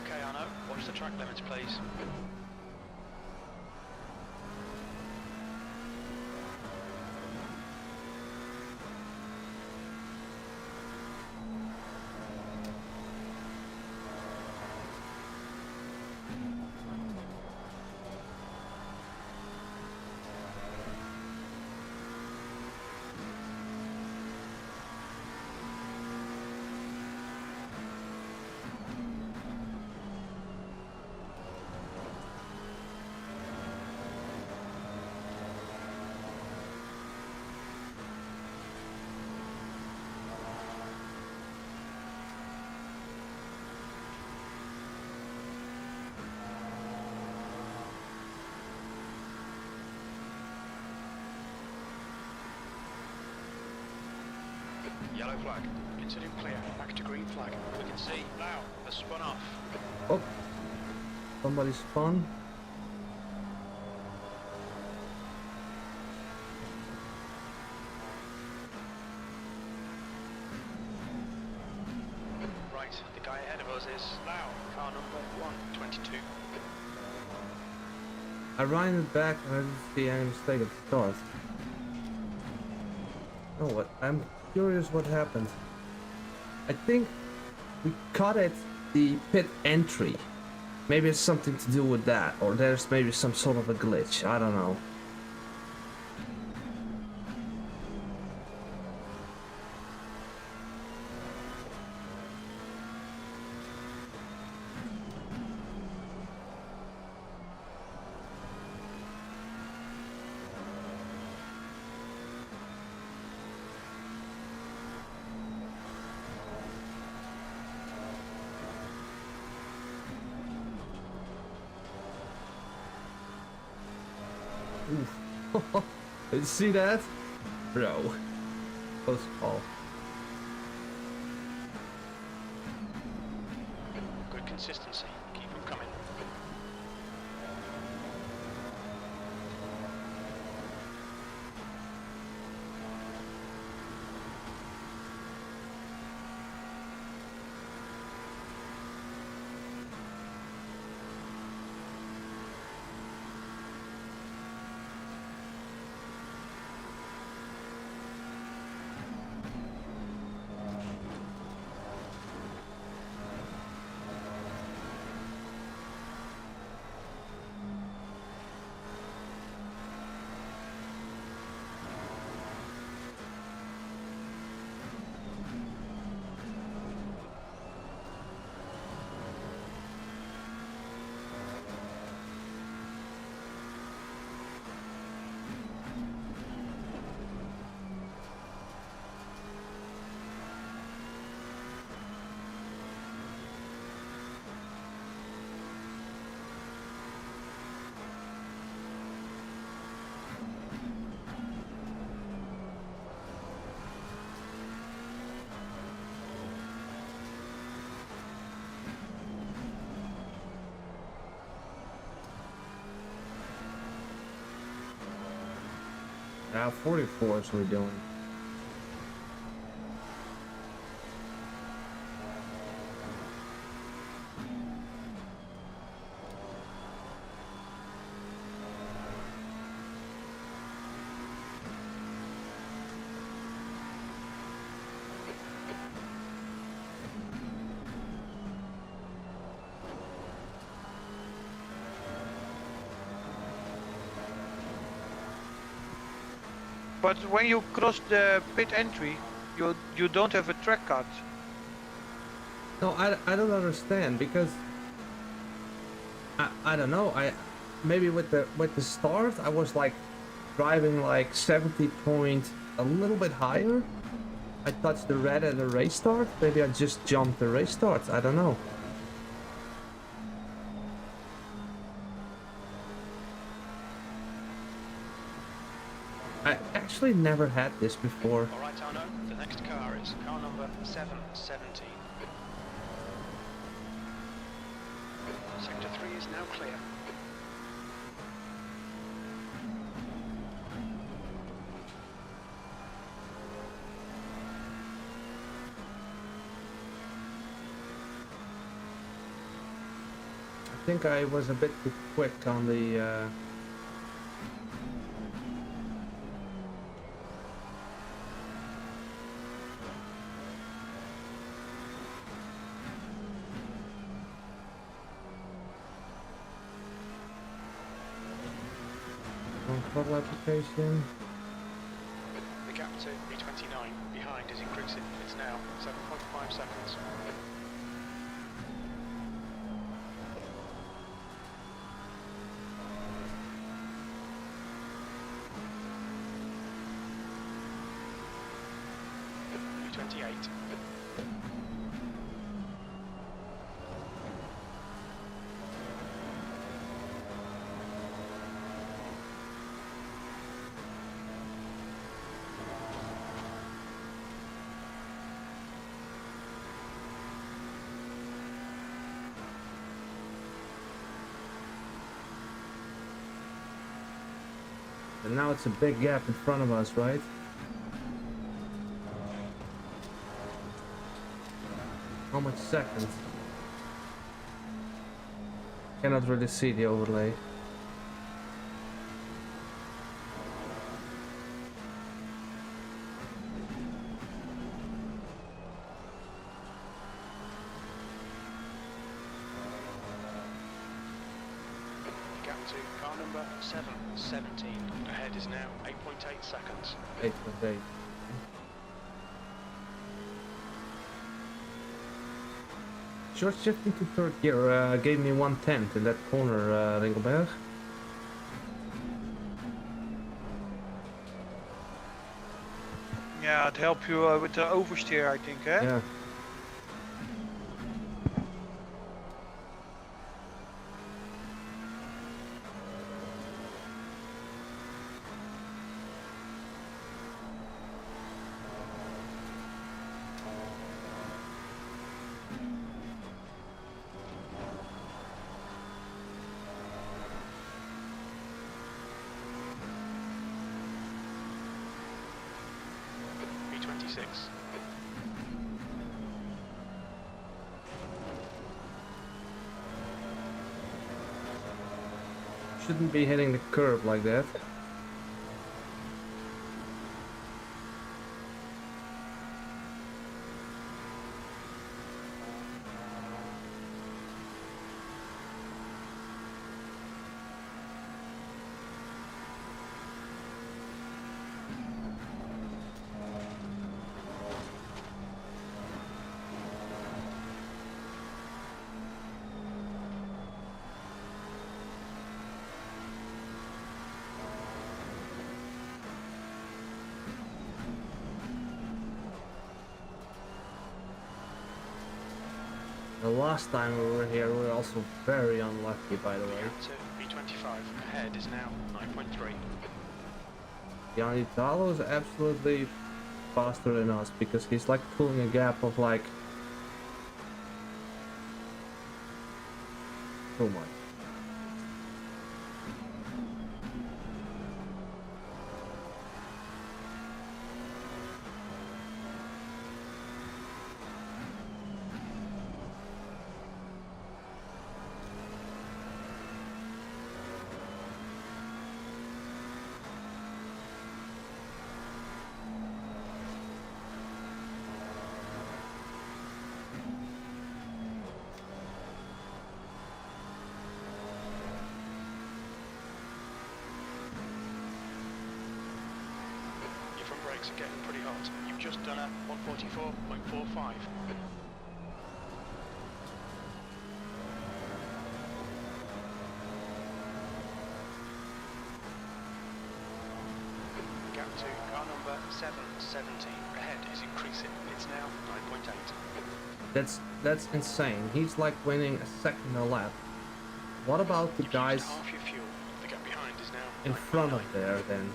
Speaker 2: Okay, Arnout, watch the track limits, please. Yellow flag. Considered clear. Back to green flag. We can see now has spun off.
Speaker 1: Oh, somebody spun.
Speaker 2: Right, the guy ahead of us is now car number 122.
Speaker 1: I ran it back and I didn't see any mistake at the start. Oh, what? I'm curious what happened. I think we cut at the pit entry. Maybe it's something to do with that, or there's maybe some sort of a glitch. I don't know. Did you see that? Bro. Close call.
Speaker 2: Good consistency. Keep them coming.
Speaker 1: Now 44 is what we're doing.
Speaker 4: But when you cross the pit entry, you don't have a track card.
Speaker 1: No, I don't understand because I don't know. Maybe with the start I was like driving like 70 point a little bit higher. I touched the red at the race start. Maybe I just jumped the race start. I don't know. I actually never had this before.
Speaker 2: All right, Arnout, the next car is car number 717. Sector 3 is now clear.
Speaker 1: I think I was a bit too quick on the throttle application.
Speaker 2: The gap to B29 behind is increasing. It's now 7.5 seconds. B28.
Speaker 1: And now it's a big gap in front of us, right? How much seconds? Cannot really see the overlay.
Speaker 2: Gap to car number 717. Ahead is now 8.8 seconds.
Speaker 1: 8.8. Short shifting to third gear gave me 1/10 in that corner, Ringelberg.
Speaker 4: Yeah, it helped you with the oversteer, I think, eh?
Speaker 1: Yeah.
Speaker 2: B26.
Speaker 1: Shouldn't be hitting the curb like that. The last time we were here, we were also very unlucky, by the way.
Speaker 2: Gap to B25. Ahead is now 9.3.
Speaker 1: Yanni Italo is absolutely faster than us because he's like pulling a gap of like so much.
Speaker 2: brakes are getting pretty hot. You've just done a 144.45. Gap to car number 717 ahead is increasing. It's now 9.8.
Speaker 1: That's insane. He's like winning a second a lap. What about the
Speaker 2: You've
Speaker 1: guys
Speaker 2: used half your fuel. The gap behind is now
Speaker 1: in front of
Speaker 2: 9.9.
Speaker 1: there then?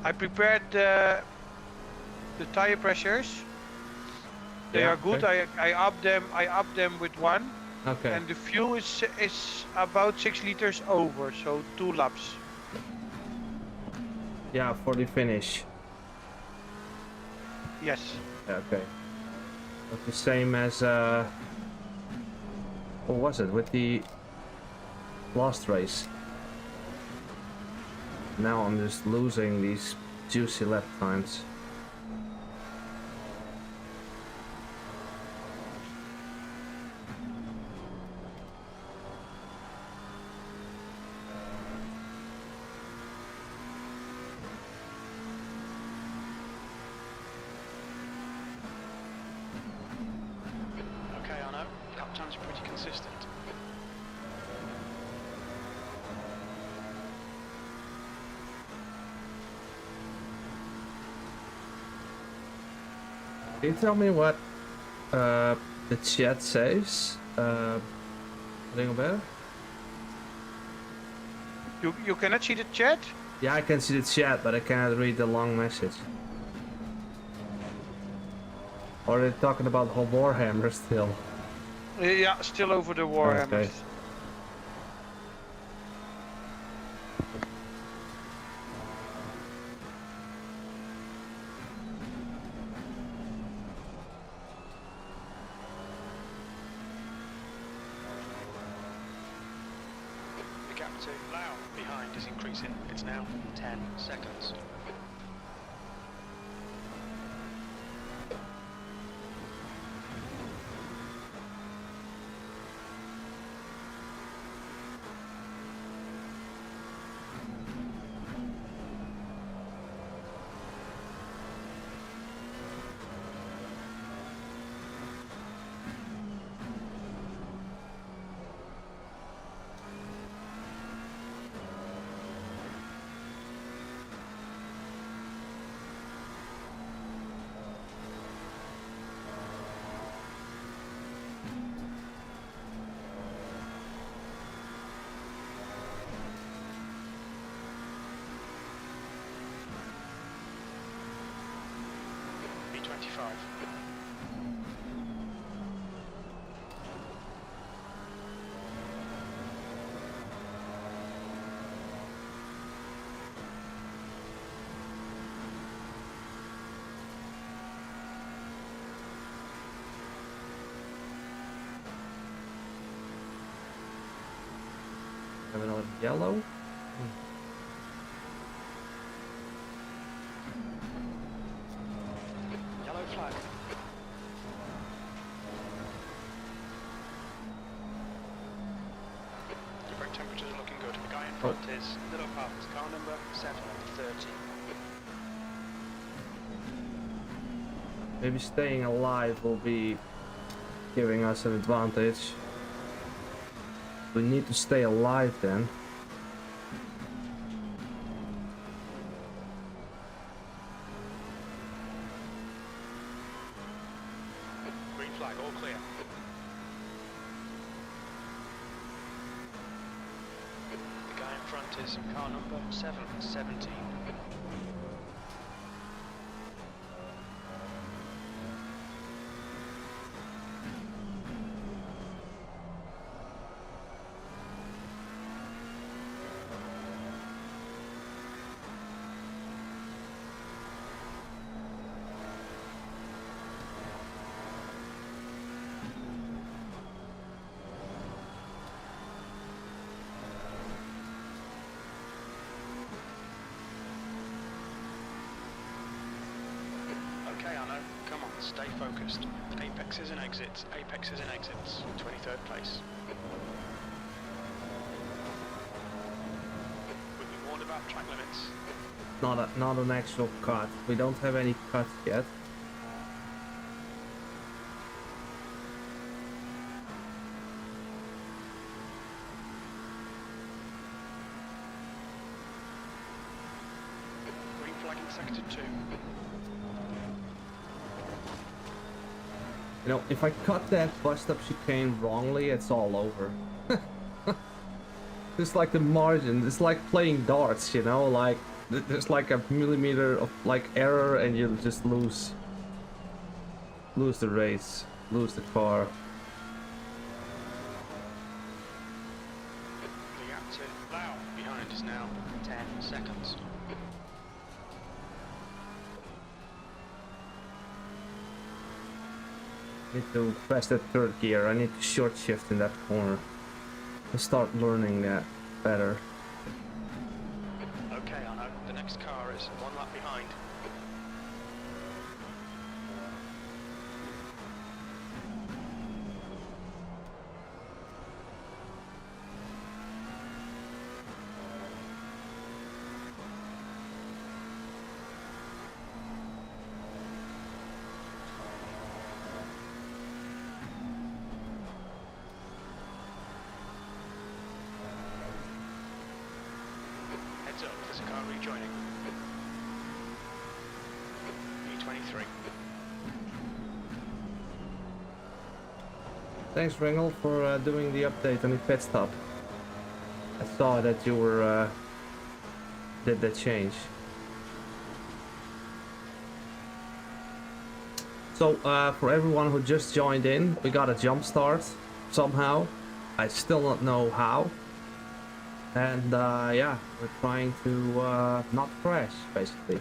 Speaker 4: I prepared the tire pressures. They
Speaker 1: Yeah,
Speaker 4: are good.
Speaker 1: okay.
Speaker 4: I up them with 1,
Speaker 1: Okay.
Speaker 4: and the fuel is about 6 liters over, so 2 laps.
Speaker 1: Yeah, for the finish.
Speaker 4: Yes.
Speaker 1: Yeah, okay. But the same as what was it with the last race? Now I'm just losing these juicy lap times.
Speaker 2: Okay, Arnout. Lap times are pretty consistent.
Speaker 1: Can you tell me what the chat says? Ring a bell?
Speaker 4: You cannot see the chat?
Speaker 1: Yeah, I can see the chat, but I cannot read the long message. Or are they talking about whole Warhammer still?
Speaker 4: Yeah, still over the Warhammers.
Speaker 1: Okay.
Speaker 2: The gap to Lau behind is increasing. It's now 10 seconds. B25.
Speaker 1: Have another yellow?
Speaker 2: Yellow flag. Your brake temperatures are looking good. The guy in front is little past car number 730.
Speaker 1: Maybe staying alive will be giving us an advantage. We need to stay alive then.
Speaker 2: Green flag, all clear. The guy in front is car number 717. Okay, Arnout, come on, stay focused. Apexes and exits, apexes and exits. 23rd place. We've been warned about track limits.
Speaker 1: Not an actual cut. We don't have any cuts yet.
Speaker 2: Green flagging sector 2.
Speaker 1: You know, if I cut that bust up chicane wrongly, it's all over. It's like the margin. It's like playing darts, you know, like there's like a millimeter of like error and you'll just lose the race, lose the car.
Speaker 2: The gap to Lau behind is now 10 seconds.
Speaker 1: I need to press that third gear. I need to short shift in that corner to start learning that better.
Speaker 2: Okay, Arnout, the next car is 1 lap behind. Heads up, there's a car rejoining. E23.
Speaker 1: Thanks, Ringel, for doing the update on the pit stop. I saw that you were did the change. So for everyone who just joined in, we got a jump start somehow. I still don't know how. And yeah, we're trying to not crash, basically.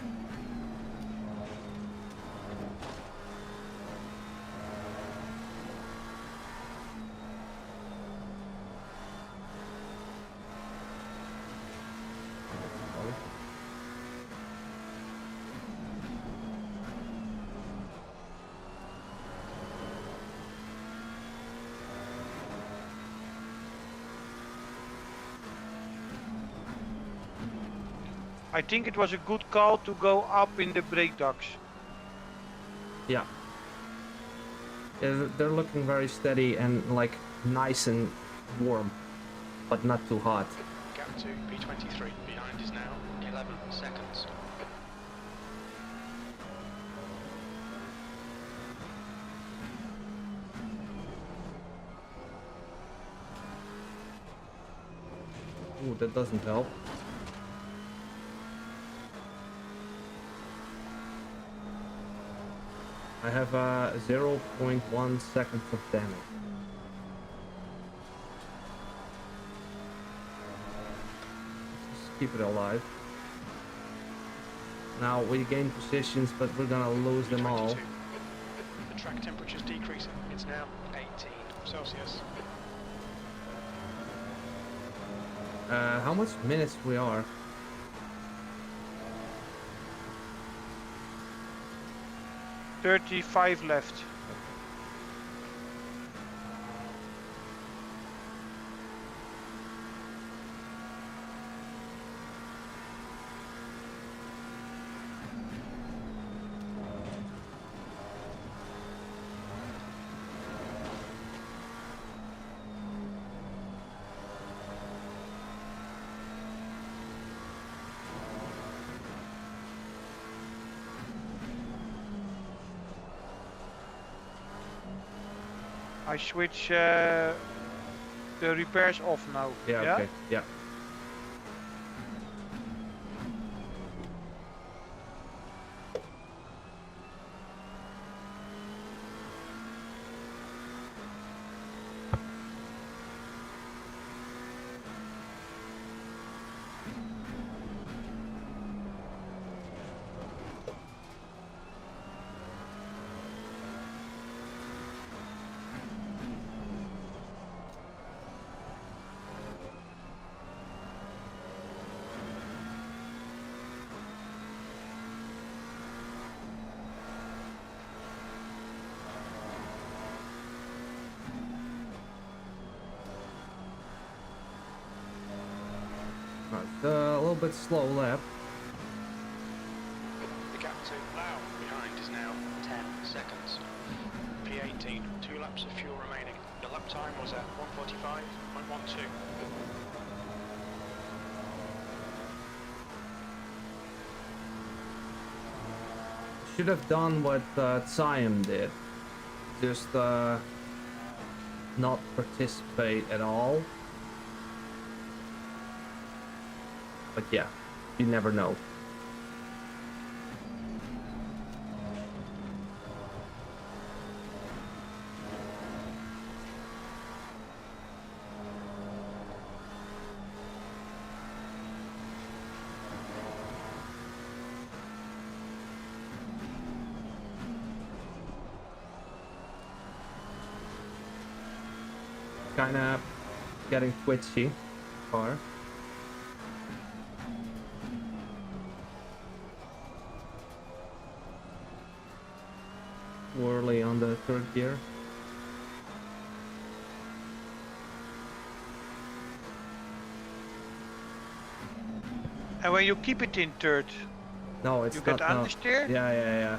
Speaker 4: I think it was a good call to go up in the brake ducts.
Speaker 1: Yeah. Yeah, they're looking very steady and like nice and warm, but not too hot.
Speaker 2: Gap to P23. Behind is now 11 seconds.
Speaker 1: Ooh, that doesn't help. I have 0.1 seconds of damage. Just keep it alive. Now we gain positions, but we're gonna lose them all.
Speaker 2: P22. The track temperature's decreasing. It's now 18 Celsius.
Speaker 1: How much minutes we are?
Speaker 4: 35 left. I switch the repairs off now.
Speaker 1: Yeah, okay, yeah. little bit slow lap.
Speaker 2: The gap to Lau behind is now 10 seconds. P18, 2 laps of fuel remaining. The lap time was at 1:45.12.
Speaker 1: Should have done what Siam did. Just not participate at all. But yeah, you never know. Kinda getting twitchy car. Whirly on the third gear.
Speaker 4: And when you keep it in third,
Speaker 1: No, it's
Speaker 4: you
Speaker 1: not.
Speaker 4: get
Speaker 1: No.
Speaker 4: understeer?
Speaker 1: Yeah.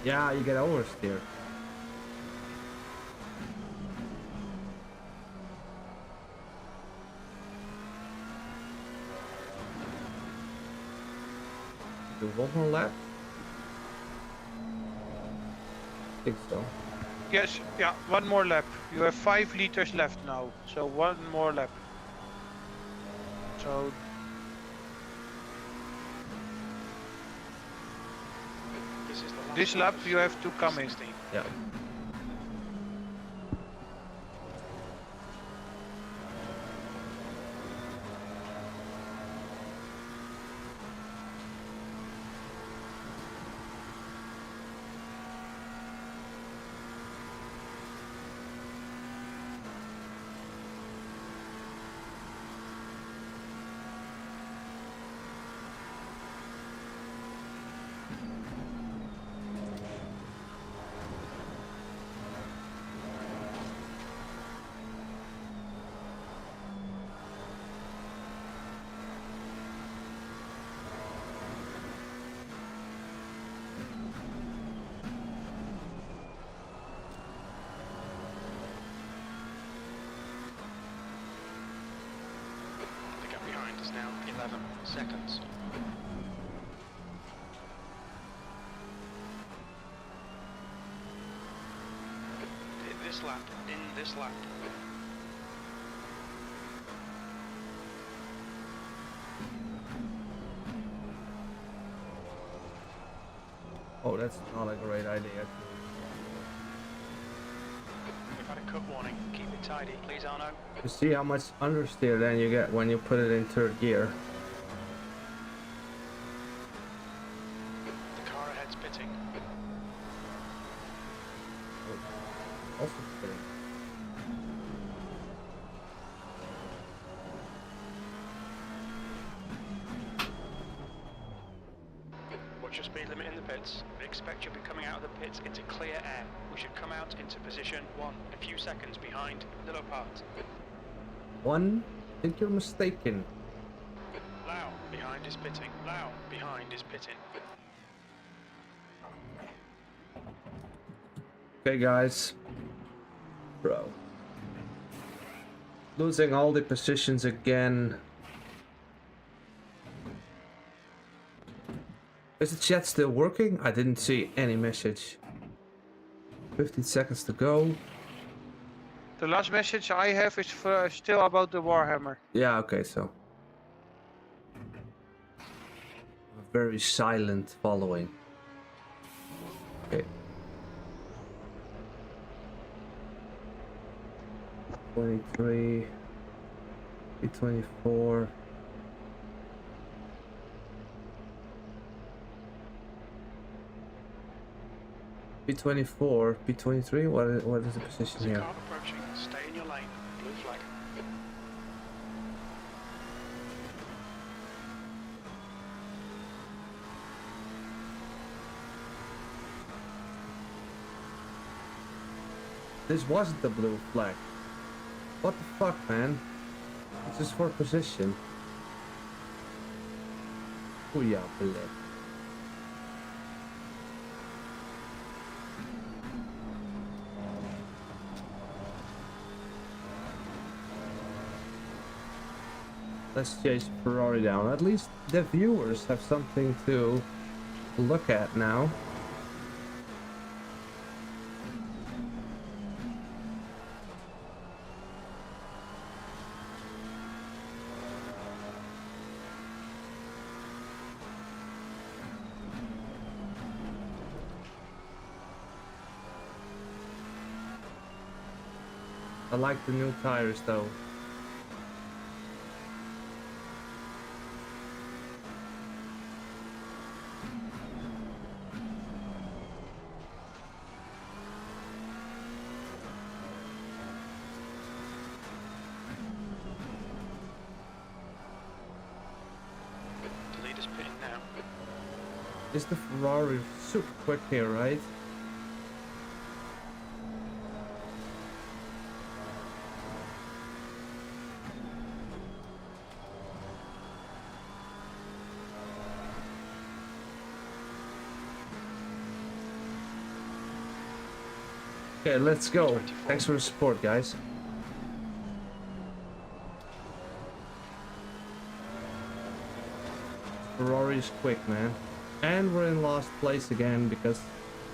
Speaker 1: Yeah, you get oversteer. Do one more lap? I think so.
Speaker 4: Yes, yeah, one more lap. You have 5 liters left now, so one more lap. So
Speaker 2: This is the last
Speaker 4: this lap you have to come in.
Speaker 2: 16.
Speaker 1: Yeah.
Speaker 2: The gap behind is now 11 seconds. This lap, in this lap.
Speaker 1: Oh, that's not a great idea.
Speaker 2: We've had a cut warning. Keep it tidy, please, Arnout.
Speaker 1: You see how much understeer then you get when you put it in third gear.
Speaker 2: The car ahead's pitting.
Speaker 1: Also kidding.
Speaker 2: Watch your speed limit in the pits. We expect you'll be coming out of the pits into clear air. We should come out into position 1, a few seconds behind Little Part.
Speaker 1: One? I think you're mistaken.
Speaker 2: Lau behind is pitting. Lau behind is pitting.
Speaker 1: Okay, guys. Bro. Losing all the positions again. Is the chat still working? I didn't see any message. 15 seconds to go.
Speaker 4: The last message I have is for, still about the Warhammer.
Speaker 1: Yeah, okay, so. A very silent following. Okay. 23. 24. P24, P23, what is the position
Speaker 2: There's a
Speaker 1: here?
Speaker 2: car approaching. Stay in your lane. Blue flag.
Speaker 1: This wasn't the blue flag. What the fuck, man? This is for position. Goeie blik. Let's chase Ferrari down. At least the viewers have something to look at now. I like the new tires though.
Speaker 2: The leader's pitting now.
Speaker 1: Is the Ferrari super quick here, right? Okay, let's go.
Speaker 2: 24.
Speaker 1: Thanks for the support, guys. Ferrari's quick, man. And we're in last place again because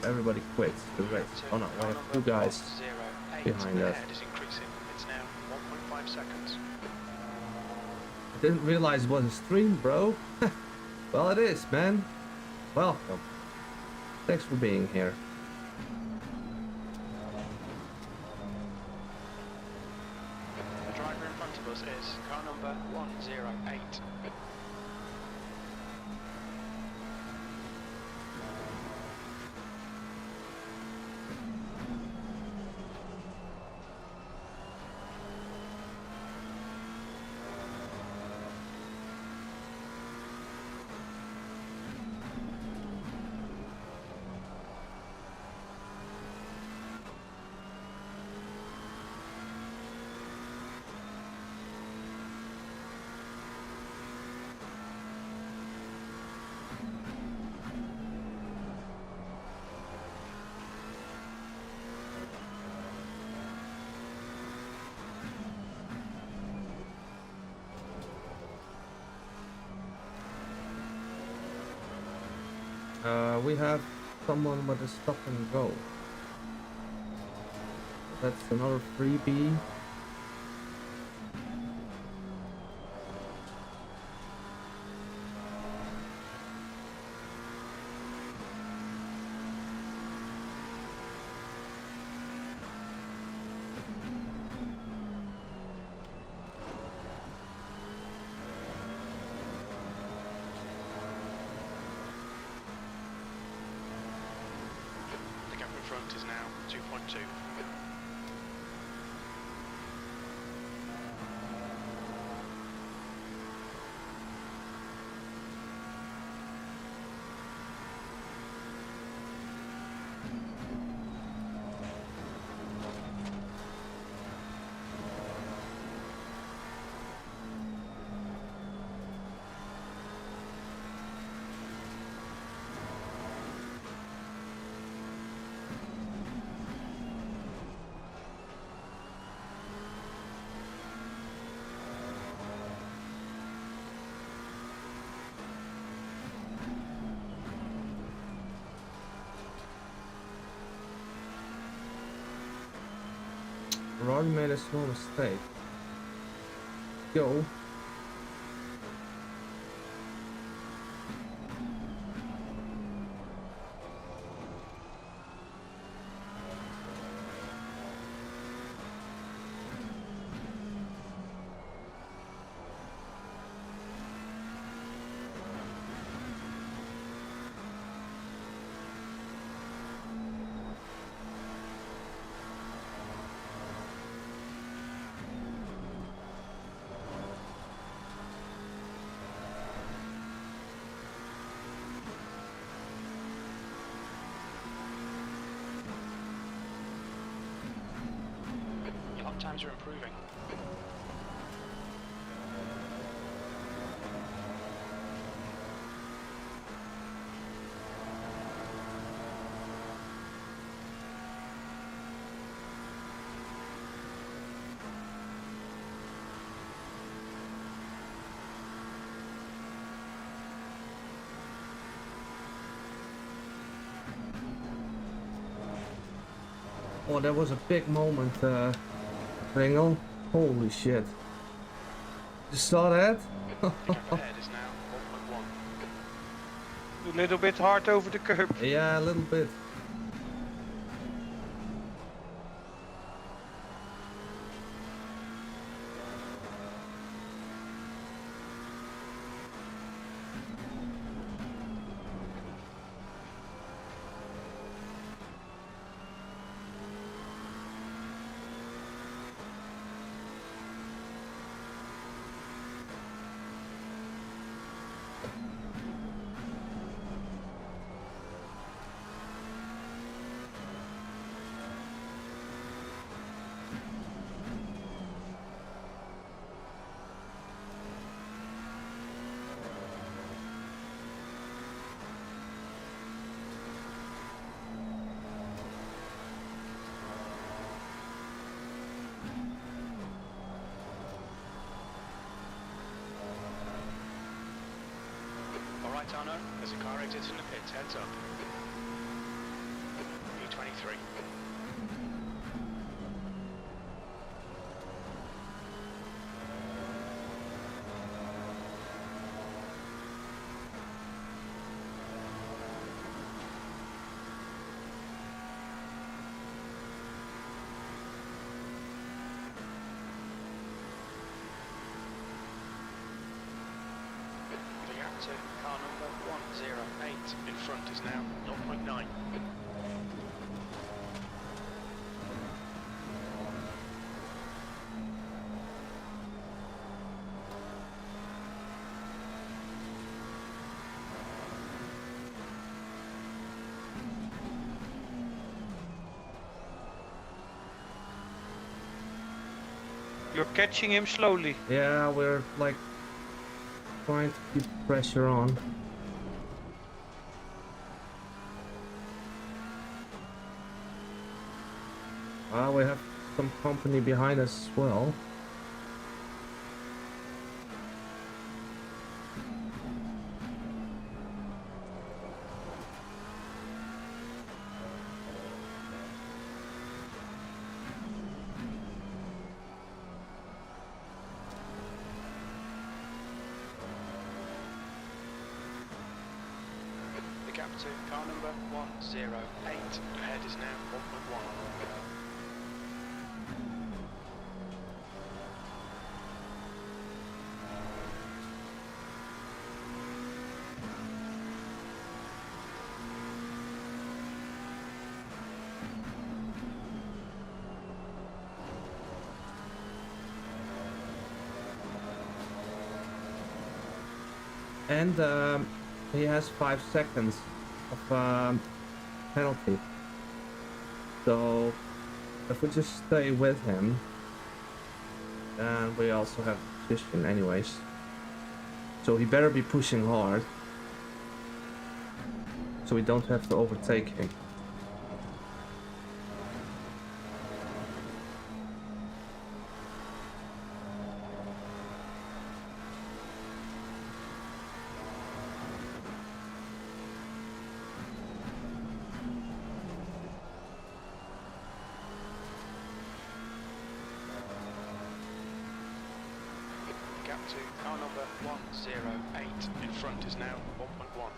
Speaker 1: everybody quits the race. Oh no, we have two guys behind us.
Speaker 2: Is increasing. It's now 1.5 seconds.
Speaker 1: I didn't realize it was a stream, bro. Well, it is, man. Welcome. Thanks for being here.
Speaker 2: The driver in front of us is car number 108.
Speaker 1: We have someone with a stop and go. That's another freebie.
Speaker 2: The gap in front is now 2.2.
Speaker 1: Ferrari made a small mistake. Go.
Speaker 2: Your lap times are improving.
Speaker 1: Oh, that was a big moment, Ringel. Holy shit. You saw that?
Speaker 2: The gap ahead is now 1.1.
Speaker 4: A little bit hard over the curb.
Speaker 1: Yeah, a little bit.
Speaker 2: Alright, Arnout, there's a car exiting the pits, heads up. P23. To car number 108 in front is now 0.9.
Speaker 4: You're catching him slowly.
Speaker 1: Yeah, we're like trying to keep pressure on. We have some company behind us as well.
Speaker 2: The gap to car number 108 ahead is now 1.1.
Speaker 1: And he has 5 seconds of penalty. So if we just stay with him, and we also have position anyways. So he better be pushing hard, so we don't have to overtake him.
Speaker 2: Gap to car number 108 in front is now 1.1.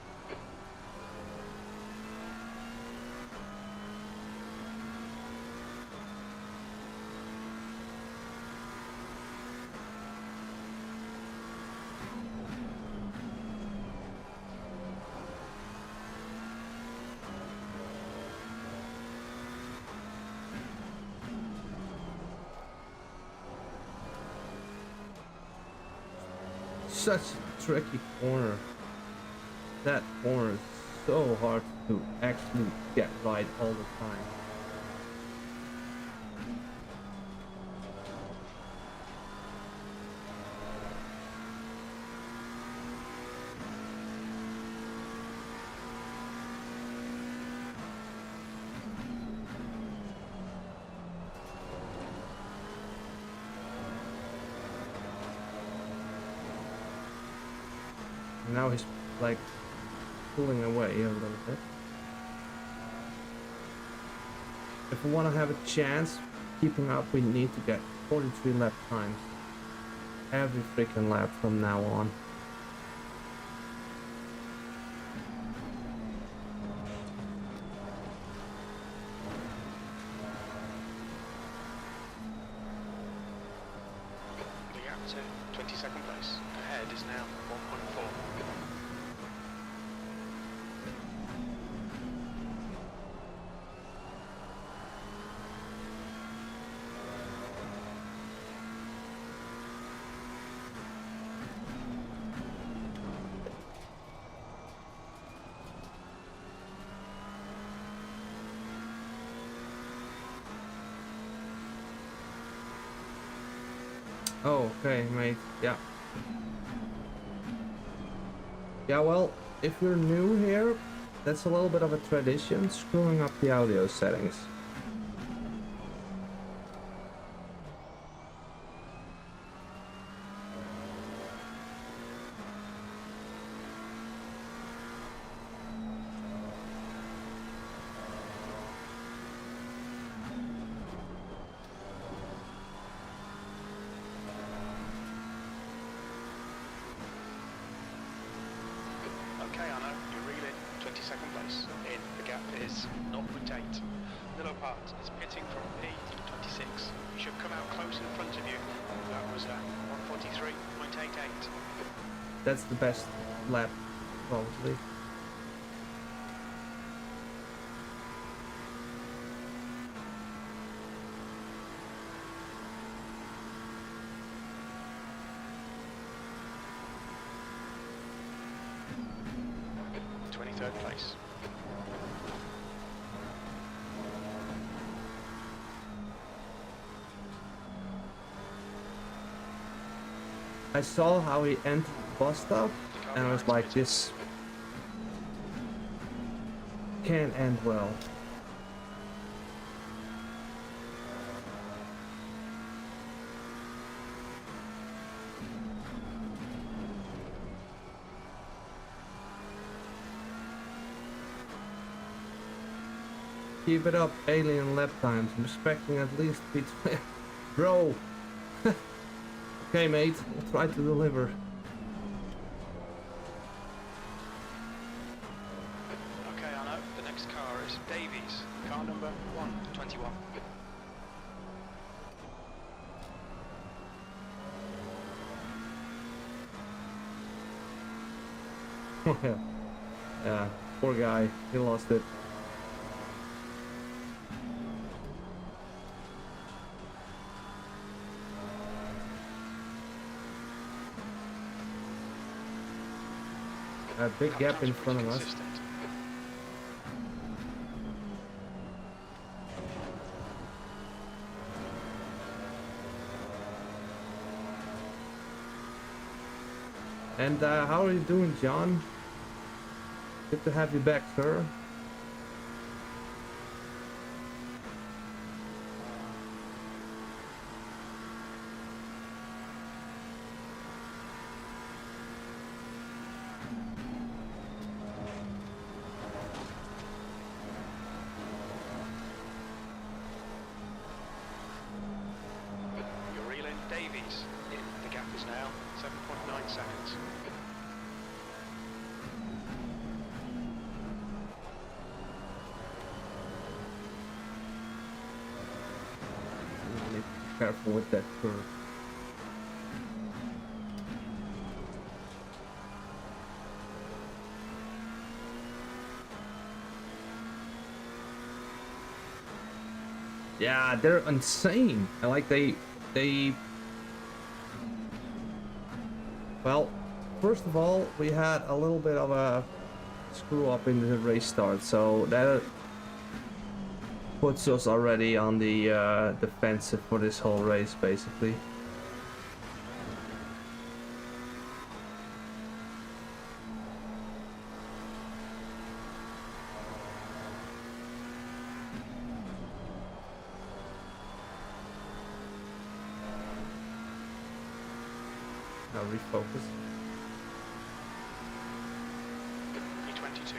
Speaker 1: Such a tricky corner. That corner is so hard to actually get right all the time. Now he's like pulling away a little bit. if we want to have a chance keeping up, we need to get 43 lap times every freaking lap from now on.
Speaker 2: The gap to 22nd place. Ahead is now 1.4.
Speaker 1: Oh, okay, mate. Yeah. Yeah, well, if you're new here, that's a little bit of a tradition, screwing up the audio settings.
Speaker 2: Okay, Arnout, you're reeling. 22nd place. In. The gap is 0.8. Little part is pitting from P26. You should come out close in front of you. That was 143.88.
Speaker 1: That's the best lap, probably.
Speaker 2: Third place.
Speaker 1: I saw how he entered the bus stop, and I was like, this can't end well. Keep it up, alien lap times. I'm expecting at least between... Bro! Okay, mate, I'll try to deliver.
Speaker 2: Okay, Arnout, the next car is Davies. Car number 121.
Speaker 1: Yeah, poor guy, he lost it. A big gap in front of us. And how are you doing, John? Good to have you back, sir.
Speaker 2: Davies. The gap is now 7.9 seconds.
Speaker 1: Need to be careful with that curve. Yeah, they're insane. I like they well, first of all, we had a little bit of a screw up in the race start, so that puts us already on the defensive for this whole race, basically. Now refocus.
Speaker 2: P22.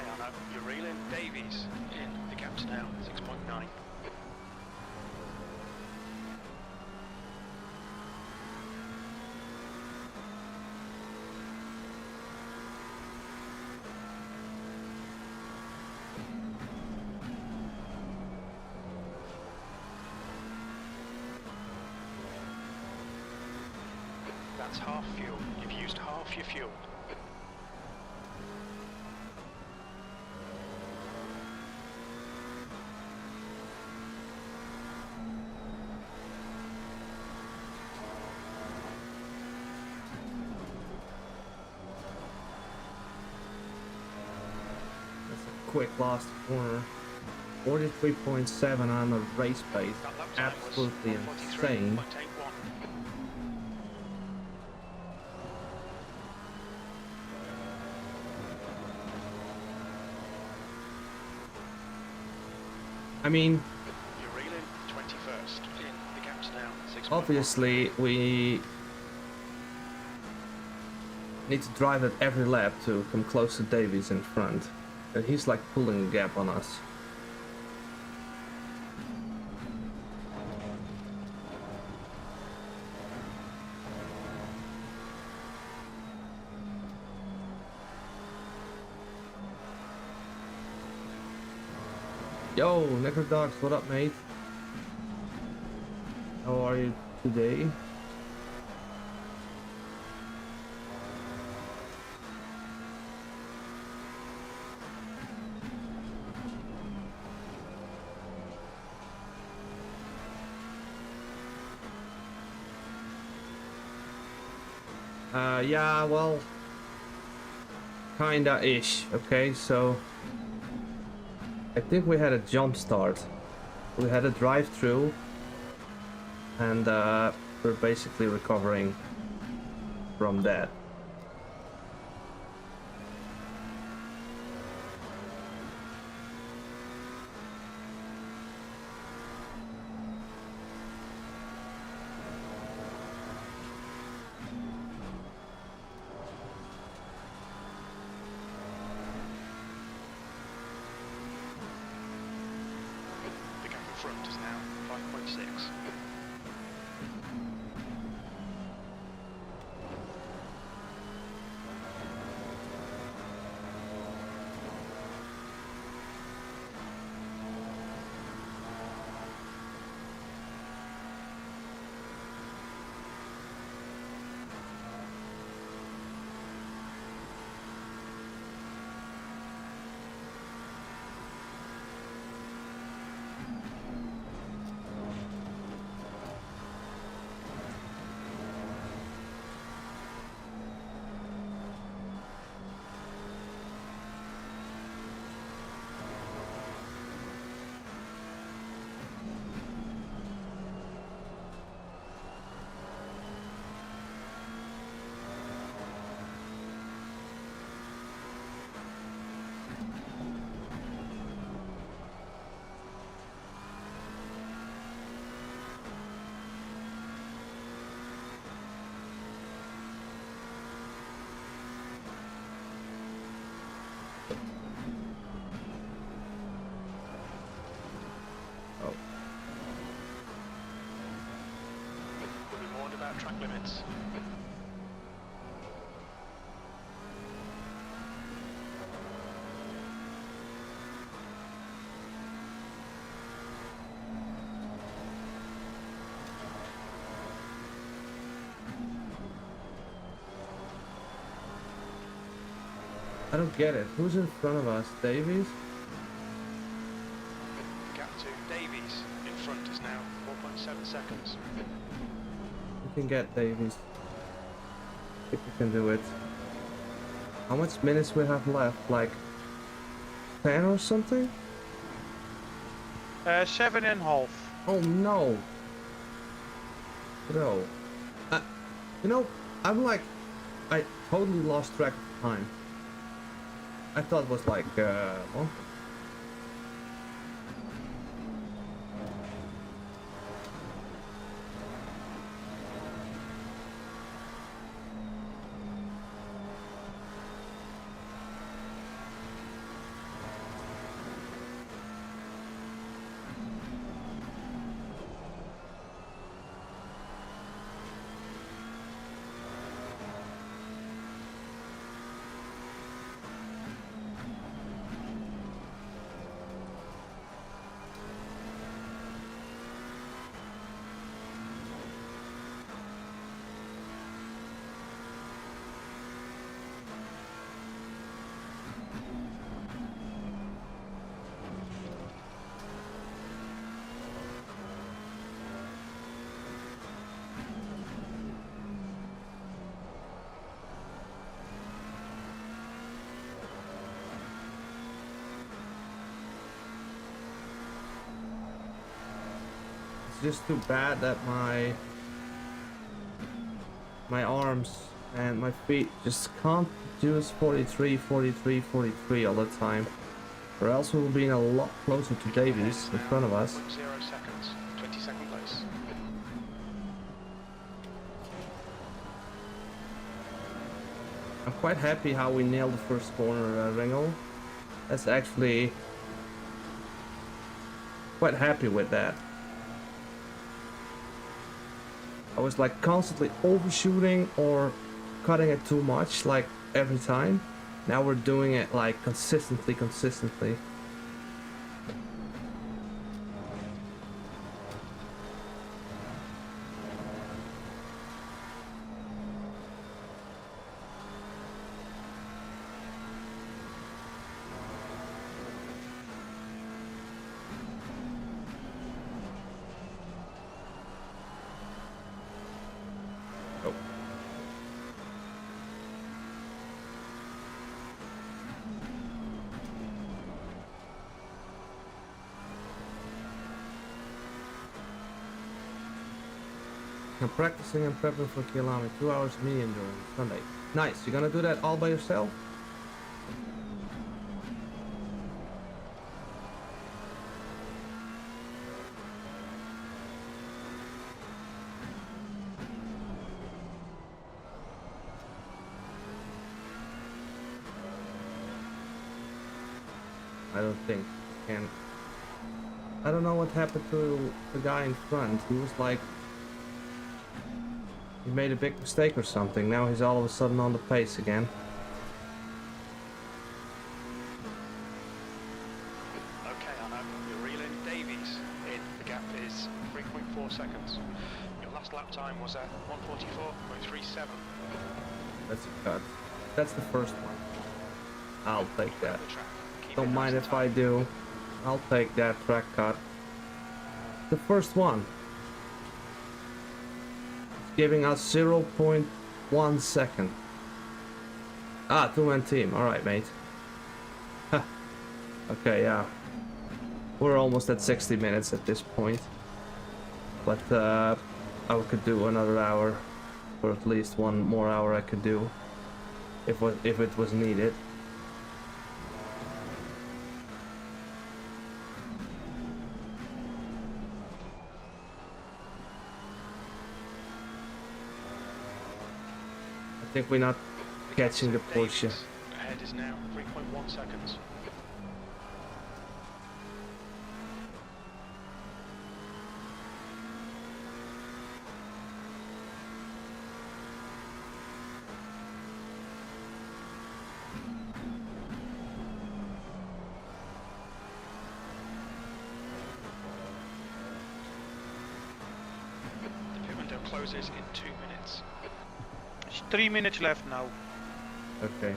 Speaker 2: Arnout, you're reeling. Davies in. The gap's now 6.9. That's half fuel. You've used half your fuel.
Speaker 1: That's a quick last corner. 43.7 on the race pace.
Speaker 2: That lap time was
Speaker 1: Absolutely
Speaker 2: 1:43.81.
Speaker 1: insane. I mean,
Speaker 2: You're reeling 21st in. The gap's now 6.1.
Speaker 1: obviously we need to drive it every lap to come close to Davies in front. And he's like pulling a gap on us. Yo, Necrodogs, what up, mate? How are you today? Yeah, well, kinda-ish, okay, so I think we had a jump start. We had a drive-through, and we're basically recovering from that.
Speaker 2: The gap in front is now 5.6. We'll be warned about track limits.
Speaker 1: I don't get it. Who's in front of us? Davies?
Speaker 2: The gap to Davies in front is now 4.7 seconds.
Speaker 1: We can get Davies. I think we can do it. How much minutes we have left? Like 10 or something?
Speaker 4: 7.5.
Speaker 1: Oh no! Bro. You know, I'm like... I totally lost track of time. I thought it was like, well... It's just too bad that my arms and my feet just can't produce 43, 43, 43 all the time. Or else we will be in a lot closer to Davies in front of us.
Speaker 2: 0 seconds, 22nd place.
Speaker 1: I'm quite happy how we nailed the first corner, Ringel. That's actually quite happy with that. I was like constantly overshooting or cutting it too much, like every time. Now we're doing it like consistently. Oh. I'm practicing and prepping for kilometer 2 hours medium during Sunday. Nice. You're gonna do that all by yourself? I don't think I can. I don't know what happened to the guy in front. He was like, he made a big mistake or something. Now he's all of a sudden on the pace again.
Speaker 2: Okay, Arnout, you're reeling. Davies in. The gap is 3.4 seconds. Your last lap time was at 1:44.37.
Speaker 1: That's a cut. That's the first one. I'll take that.
Speaker 2: The track. Keep
Speaker 1: Don't
Speaker 2: it
Speaker 1: mind
Speaker 2: nice
Speaker 1: if
Speaker 2: and
Speaker 1: I
Speaker 2: tight.
Speaker 1: do. I'll take that track cut. The first one. It's giving us 0.1 second. Ah, two-man team. Alright, mate. Huh. Okay, yeah. We're almost at 60 minutes at this point. But I could do another hour. Or at least one more hour I could do. If it was needed. I think we're not catching the Porsche.
Speaker 2: Davies ahead is now 3.1 seconds. The pit window closes in 2 minutes.
Speaker 4: It's 3 minutes left now.
Speaker 1: Okay.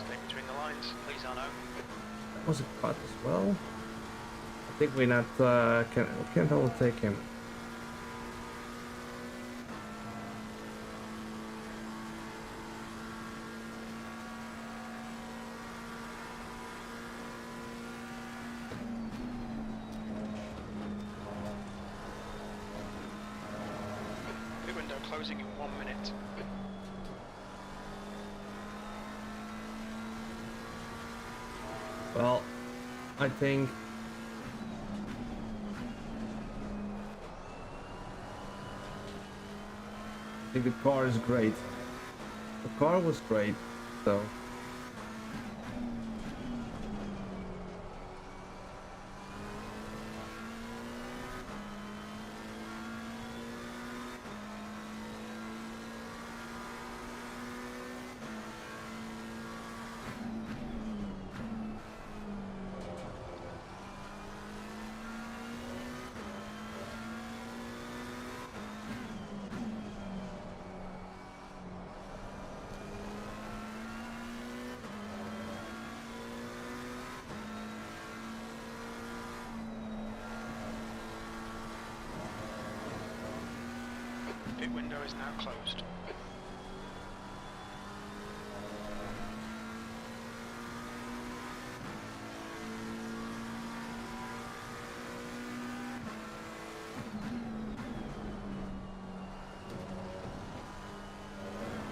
Speaker 2: Stay between the lines, please, Arnout.
Speaker 1: That was a cut as well. I think we not can't overtake him.
Speaker 2: Pit window closing in 1 minute.
Speaker 1: Well, I think the car is great. The car was great, so
Speaker 2: window is now closed.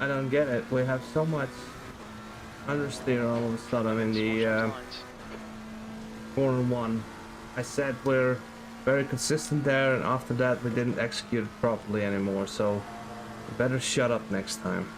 Speaker 1: I don't get it. We have so much understeer all of a sudden in the corner one. I said we're very consistent there, and after that we didn't execute it properly anymore, so we better shut up next time.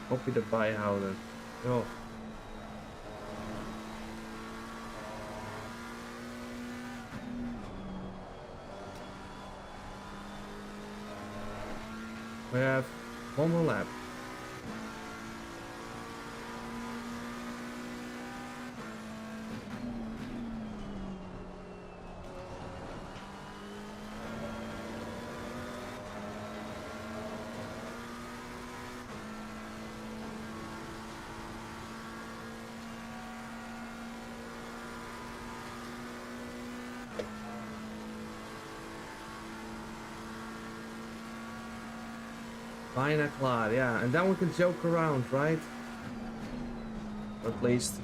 Speaker 1: Copy the bijhouden. Oh. We have one more lap. Bijna klaar, yeah, and then we can joke around, right? Or at least.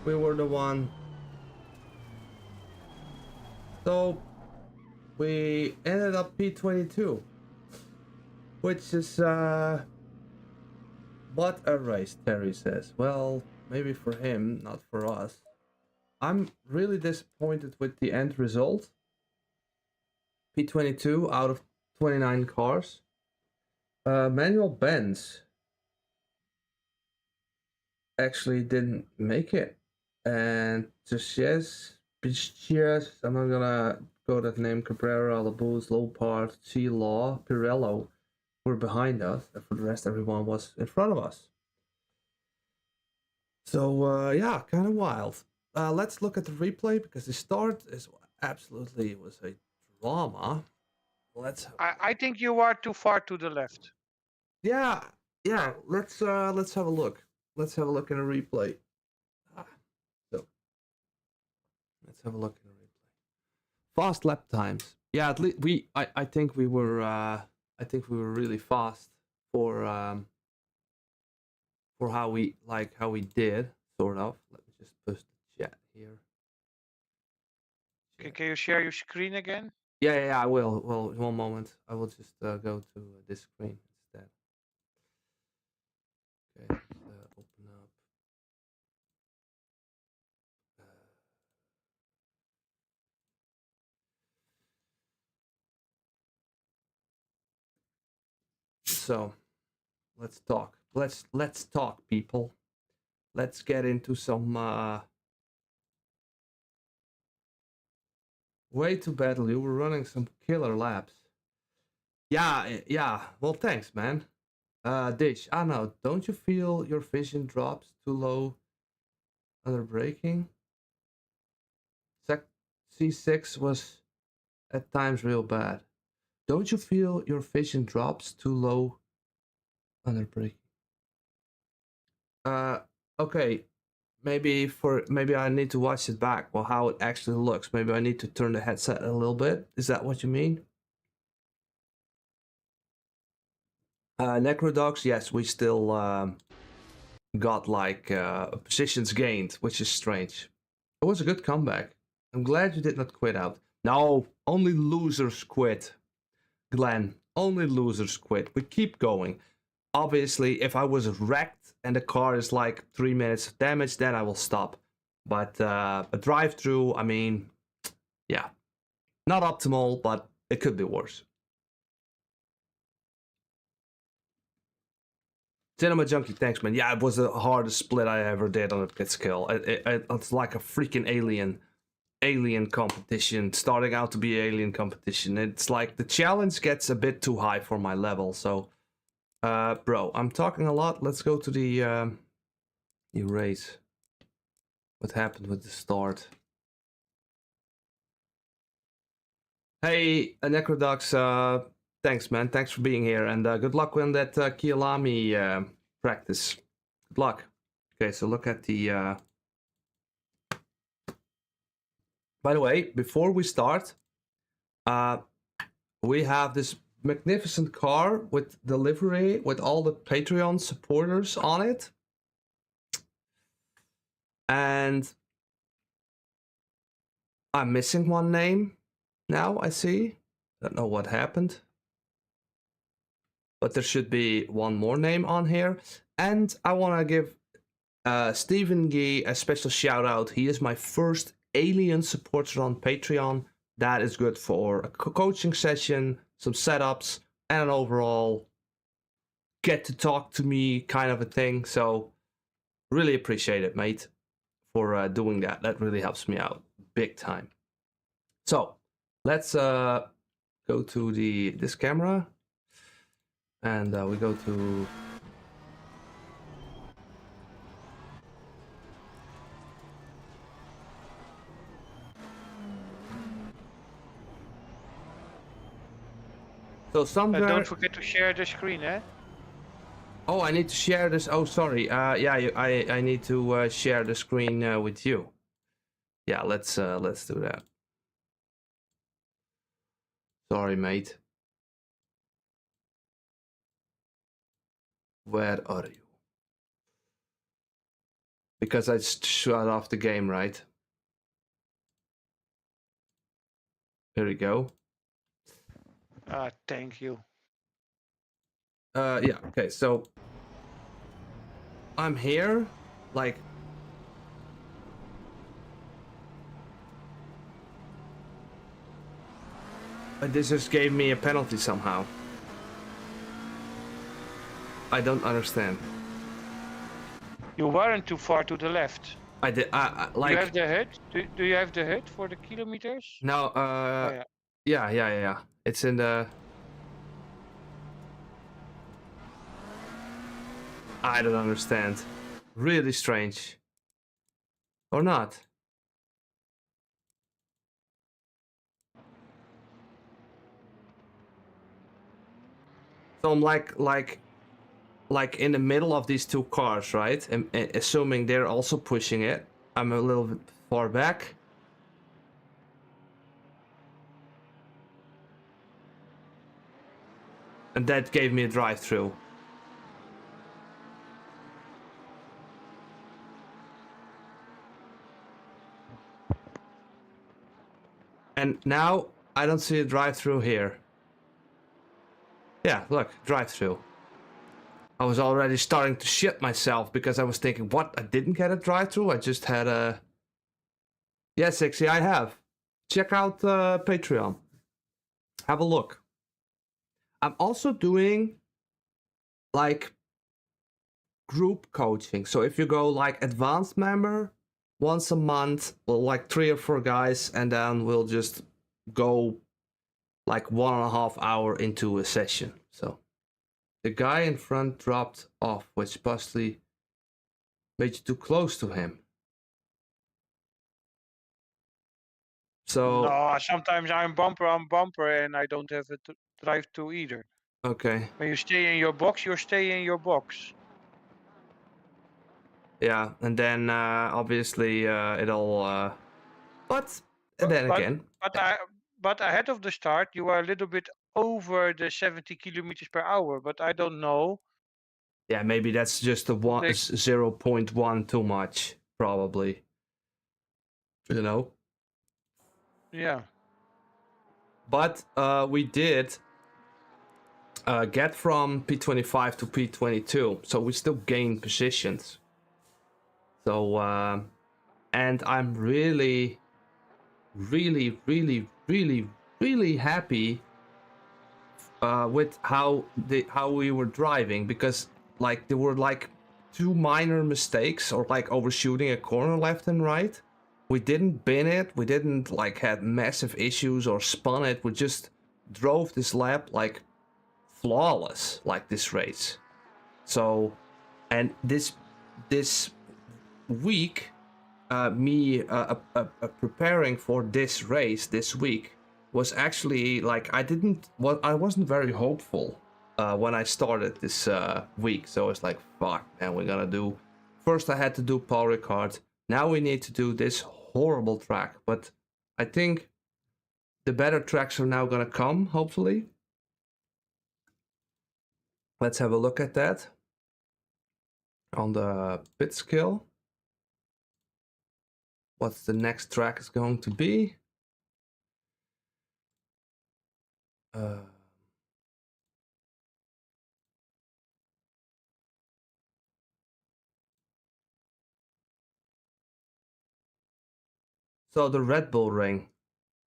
Speaker 1: We were the one. So we ended up P22, which is what a race, Terry says. Well, maybe for him, not for us. I'm really disappointed with the end result. P22 out of 29 cars. Manuel Benz actually didn't make it. And just yes, I'm not gonna go that name, Cabrera, Labuz, Lopart, G Law, Pirello were behind us, and for the rest everyone was in front of us. So yeah, kind of wild. Let's look at the replay because the start is absolutely was a drama. Let's
Speaker 4: I think you are too far to the left.
Speaker 1: yeah, let's have a look. Let's have a look in a replay. So let's have a look in a replay. Fast lap times. Yeah, at least I think we were really fast for how we did, sort of. Let me just push the chat here.
Speaker 4: Can you share your screen again?
Speaker 1: Yeah, I will. Well, one moment. I will just go to this screen instead. Okay, let's open up. So let's talk. Let's talk, people. Let's get into some way to battle. You were running some killer laps. Yeah. Well, thanks, man. Dish. I know. Don't you feel your vision drops too low under braking? C6 was at times real bad. Don't you feel your vision drops too low under braking? Uh, okay. Maybe I need to watch it back. Well, how it actually looks. Maybe I need to turn the headset a little bit. Is that what you mean? Necrodogs, yes, we still got like positions gained, which is strange. It was a good comeback. I'm glad you did not quit out. No, only losers quit. Glen, only losers quit. We keep going. Obviously, if I was wrecked and the car is like 3 minutes of damage, then I will stop. But a drive-through, I mean, yeah, not optimal, but it could be worse. Cinema Junkie, thanks, man. Yeah, it was the hardest split I ever did on a Pitskill. It's like a freaking alien competition, starting out to be alien competition. It's like the challenge gets a bit too high for my level. So, bro, I'm talking a lot. Let's go to the race. What happened with the start? Hey, Necrodox, thanks, man. Thanks for being here, and good luck on that Kialami practice. Good luck. Okay, so look at the. By the way, before we start, we have this magnificent car with delivery with all the Patreon supporters on it, and I'm missing one name now. I see. I don't know what happened. But there should be one more name on here. And I want to give Stephen Gee a special shout out. He is my first alien supporter on Patreon. That is good for a coaching session, some setups, and an overall get to talk to me kind of a thing. So really appreciate it, mate, for doing that. That really helps me out big time. So let's go to this camera. And we go to so somewhere.
Speaker 4: Don't forget to share the screen, eh?
Speaker 1: Oh, I need to share this. Oh, sorry. Yeah, I need to share the screen with you. Yeah, let's do that. Sorry, mate. Where are you? Because I shut off the game, right? Here we go.
Speaker 4: Thank you.
Speaker 1: Yeah, okay, so I'm here, like this just gave me a penalty somehow. I don't understand.
Speaker 4: You weren't too far to the left.
Speaker 1: I did. Like.
Speaker 4: You have the HUD? Do you have the HUD for the kilometers?
Speaker 1: No.
Speaker 4: Oh,
Speaker 1: yeah. Yeah. It's in the. I don't understand. Really strange. Or not? So I'm like in the middle of these two cars, right? And assuming they're also pushing it. I'm a little bit far back. And that gave me a drive-through. And now I don't see a drive-through here. Yeah, look, drive-through. I was already starting to shit myself because I was thinking, what? I didn't get a drive-through? I just had a... Yeah, Sexy, I have. Check out Patreon. Have a look. I'm also doing like group coaching. So if you go like advanced member, once a month, well, like 3 or 4 guys, and then we'll just go like 1.5 hour into a session. So the guy in front dropped off, which possibly made you too close to him. So
Speaker 4: No, sometimes I'm bumper on bumper and I don't have a drive to either.
Speaker 1: okay,
Speaker 4: When you stay in your box, you stay in your box.
Speaker 1: yeah, and then obviously it'll. But then again,
Speaker 4: But ahead of the start, you are a little bit over the 70 kilometers per hour. But I don't know.
Speaker 1: yeah, maybe that's just a 0.1 too much, probably. You know.
Speaker 4: Yeah.
Speaker 1: But we did get from P25 to P22, so we still gained positions. So, and I'm really, really, really, really, really happy with how we were driving, because like there were like 2 minor mistakes, or like overshooting a corner left and right. We didn't bin it, we didn't like had massive issues or spun it, we just drove this lap like flawless, like this race. So, and this week, me preparing for this race this week was actually like I wasn't very hopeful when I started this week. So it's like, fuck, man, we're gonna do. First, I had to do Paul Ricard. Now we need to do this horrible track. But I think the better tracks are now gonna come, hopefully. Let's have a look at that on the Pitskill. What's the next track is going to be? So the Red Bull Ring.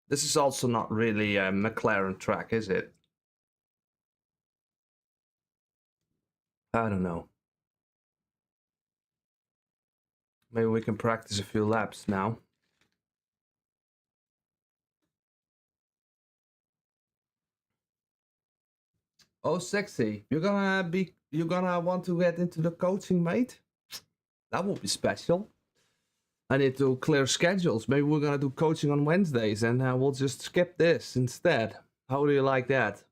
Speaker 1: This is also not really a McLaren track, is it? I don't know. Maybe we can practice a few laps now. Oh, Sexy, you're gonna want to get into the coaching, mate? That would be special. I need to clear schedules. Maybe we're gonna do coaching on Wednesdays, and we'll just skip this instead. How do you like that?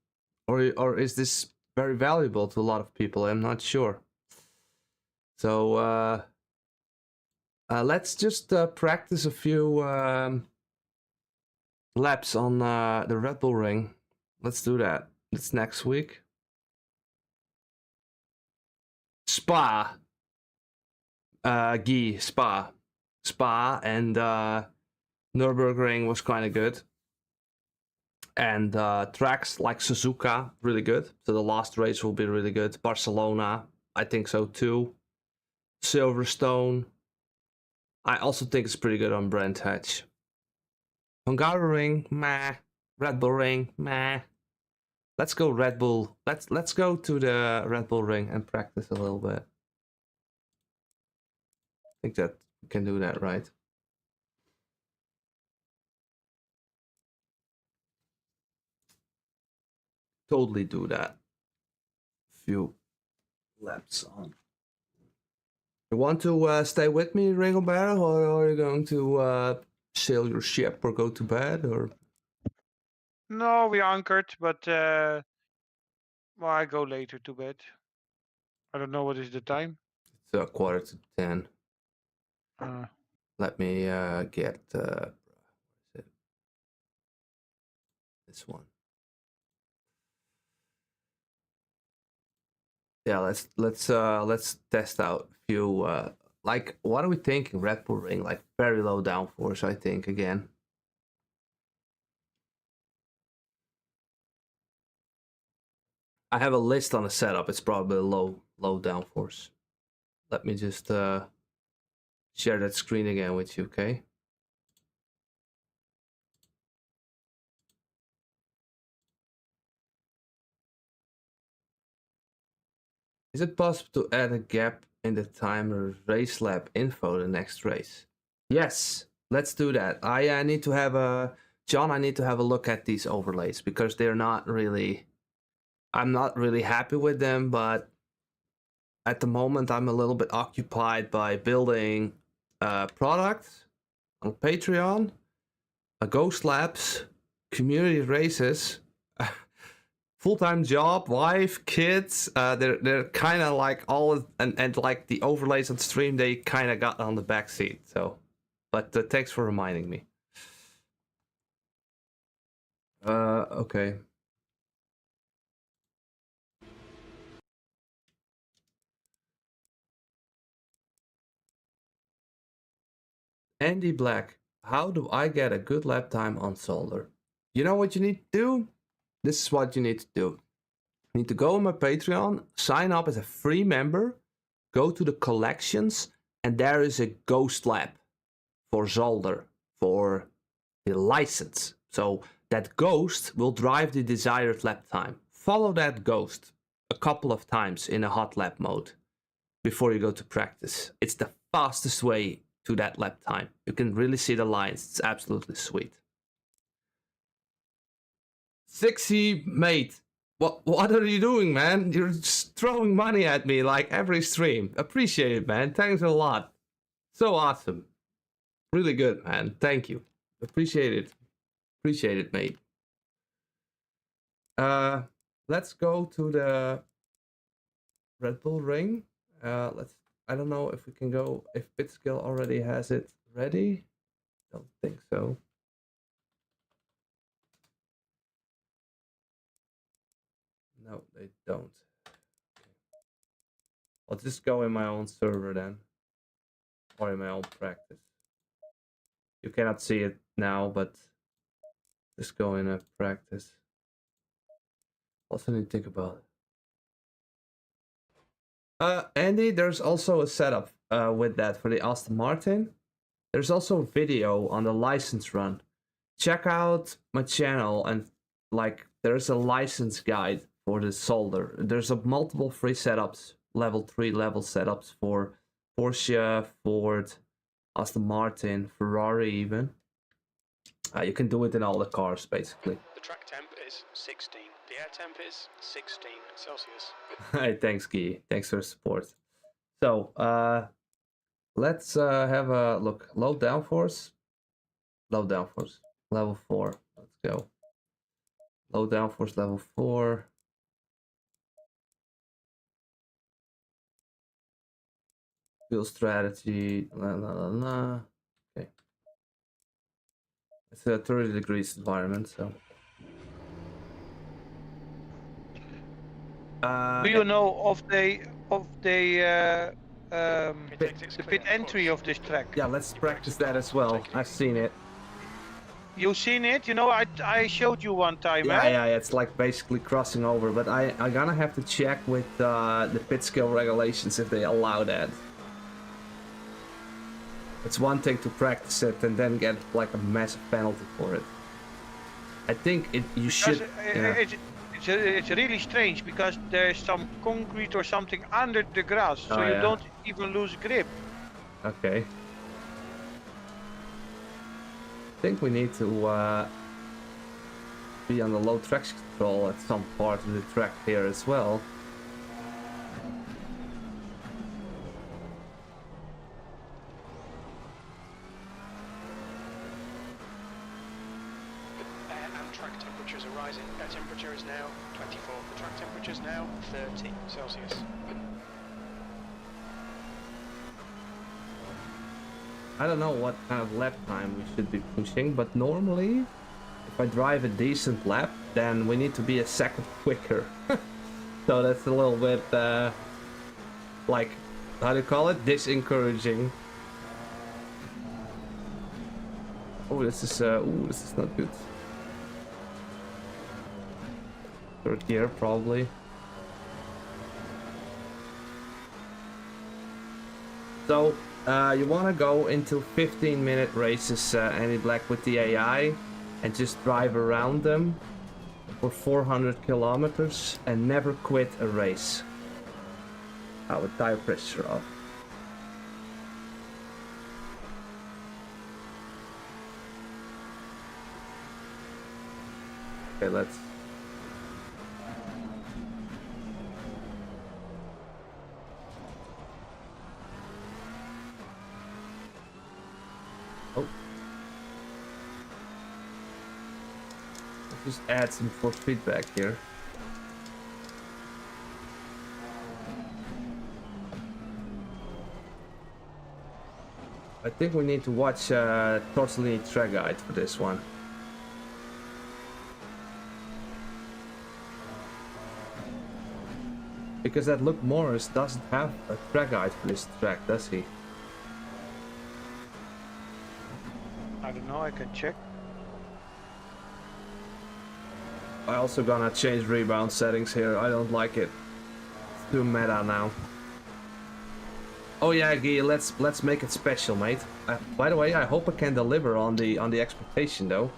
Speaker 1: Or is this very valuable to a lot of people? I'm not sure. So let's just practice a few laps on the Red Bull Ring. Let's do that. It's next week. Spa. Spa and Nürburgring was kind of good. And tracks like Suzuka, really good. So the last race will be really good. Barcelona, I think so too. Silverstone, I also think it's pretty good on Brands Hatch. Hungaroring, meh. Red Bull Ring, meh. Let's go Red Bull. Let's go to the Red Bull Ring and practice a little bit. I think that we can do that, right? Totally do that. Few laps on. You want to stay with me, Ringleberg, or are you going to sail your ship or go to bed, or?
Speaker 4: No, we anchored, but well, I go later to bed. I don't know what is the time.
Speaker 1: It's 9:45.
Speaker 4: Uh,
Speaker 1: Let me get this one. Yeah, let's test out a few. Like, what are we thinking? Red Bull Ring, like very low downforce, I think again. I have a list on the setup. It's probably low downforce. Let me just share that screen again with you, okay? Is it possible to add a gap in the timer race lap info the next race? Yes, let's do that. I need to have a John. I need to have a look at these overlays because they're not really. I'm not really happy with them, but at the moment I'm a little bit occupied by building products on Patreon, Ghost Labs, community races, full-time job, wife, kids. They're kind of like all and like the overlays on stream. They kind of got on the back seat. So, but thanks for reminding me. Okay. Andy Black, how do I get a good lap time on Solder? You know what you need to do? This is what you need to do. You need to go on my Patreon, sign up as a free member, go to the collections, and there is a ghost lap for Zolder, for the license. So that ghost will drive the desired lap time. Follow that ghost a couple of times in a hot lap mode before you go to practice. It's the fastest way to that lap time. You can really see the lines. It's absolutely sweet. 60 mate. What are you doing, man? You're just throwing money at me like every stream. Appreciate it, man. Thanks a lot. So awesome. Really good, man. Thank you. Appreciate it. Appreciate it, mate. Let's go to the Red Bull Ring. I don't know if we can go, if Pitskill already has it ready. Don't think so. No, they don't. I'll just go in my own server then. Or in my own practice. You cannot see it now, but just go in a practice. Also need to think about it. Andy, there's also a setup with that for the Aston Martin. There's also a video on the license run. Check out my channel and like there's a license guide for the Solder. There's a multiple free setups, level 3 level setups for Porsche, Ford, Aston Martin, Ferrari even. You can do it in all the cars basically.
Speaker 2: The track temp is 16. The air temp is 16 Celsius.
Speaker 1: Hey, thanks, Guy. Thanks for the support. So, let's have a look. Low downforce. Low downforce. Level 4. Let's go. Low downforce level 4. Fuel strategy. La la la la. Okay. It's a 30 degrees environment, so.
Speaker 4: Do you know of the pit entry of this track?
Speaker 1: Yeah, let's practice that as well. I've seen it.
Speaker 4: You seen it? You know, I showed you one time.
Speaker 1: Yeah,
Speaker 4: eh?
Speaker 1: yeah, it's like basically crossing over, but I'm gonna have to check with the Pitskill regulations if they allow that. It's one thing to practice it and then get like a massive penalty for it. I think you should. Yeah.
Speaker 4: It's really strange because there's some concrete or something under the grass, so you don't even lose grip.
Speaker 1: Okay. I think we need to be on the low traction control at some part of the track here as well.
Speaker 2: And track temperatures are rising. Air temperature is now 24. The track temperature is now 30 Celsius.
Speaker 1: I don't know what kind of lap time we should be pushing, but normally if I drive a decent lap, then we need to be a second quicker. So that's a little bit like, how do you call it? Disencouraging. Oh, this is not good. Third gear probably. So you want to go into 15-minute races, Andy Black, with the AI, and just drive around them for 400 kilometers and never quit a race. With tire pressure off. Okay, let's. Oh. Let's just add some force feedback here. I think we need to watch Tortellini track guide for this one. Because that Luke Morris doesn't have a track guide for this track, does he?
Speaker 4: I don't know, I can check.
Speaker 1: I also gonna change rebound settings here. I don't like it. It's too meta now. Oh yeah, Guy, let's make it special, mate. By the way, I hope I can deliver on the expectation though.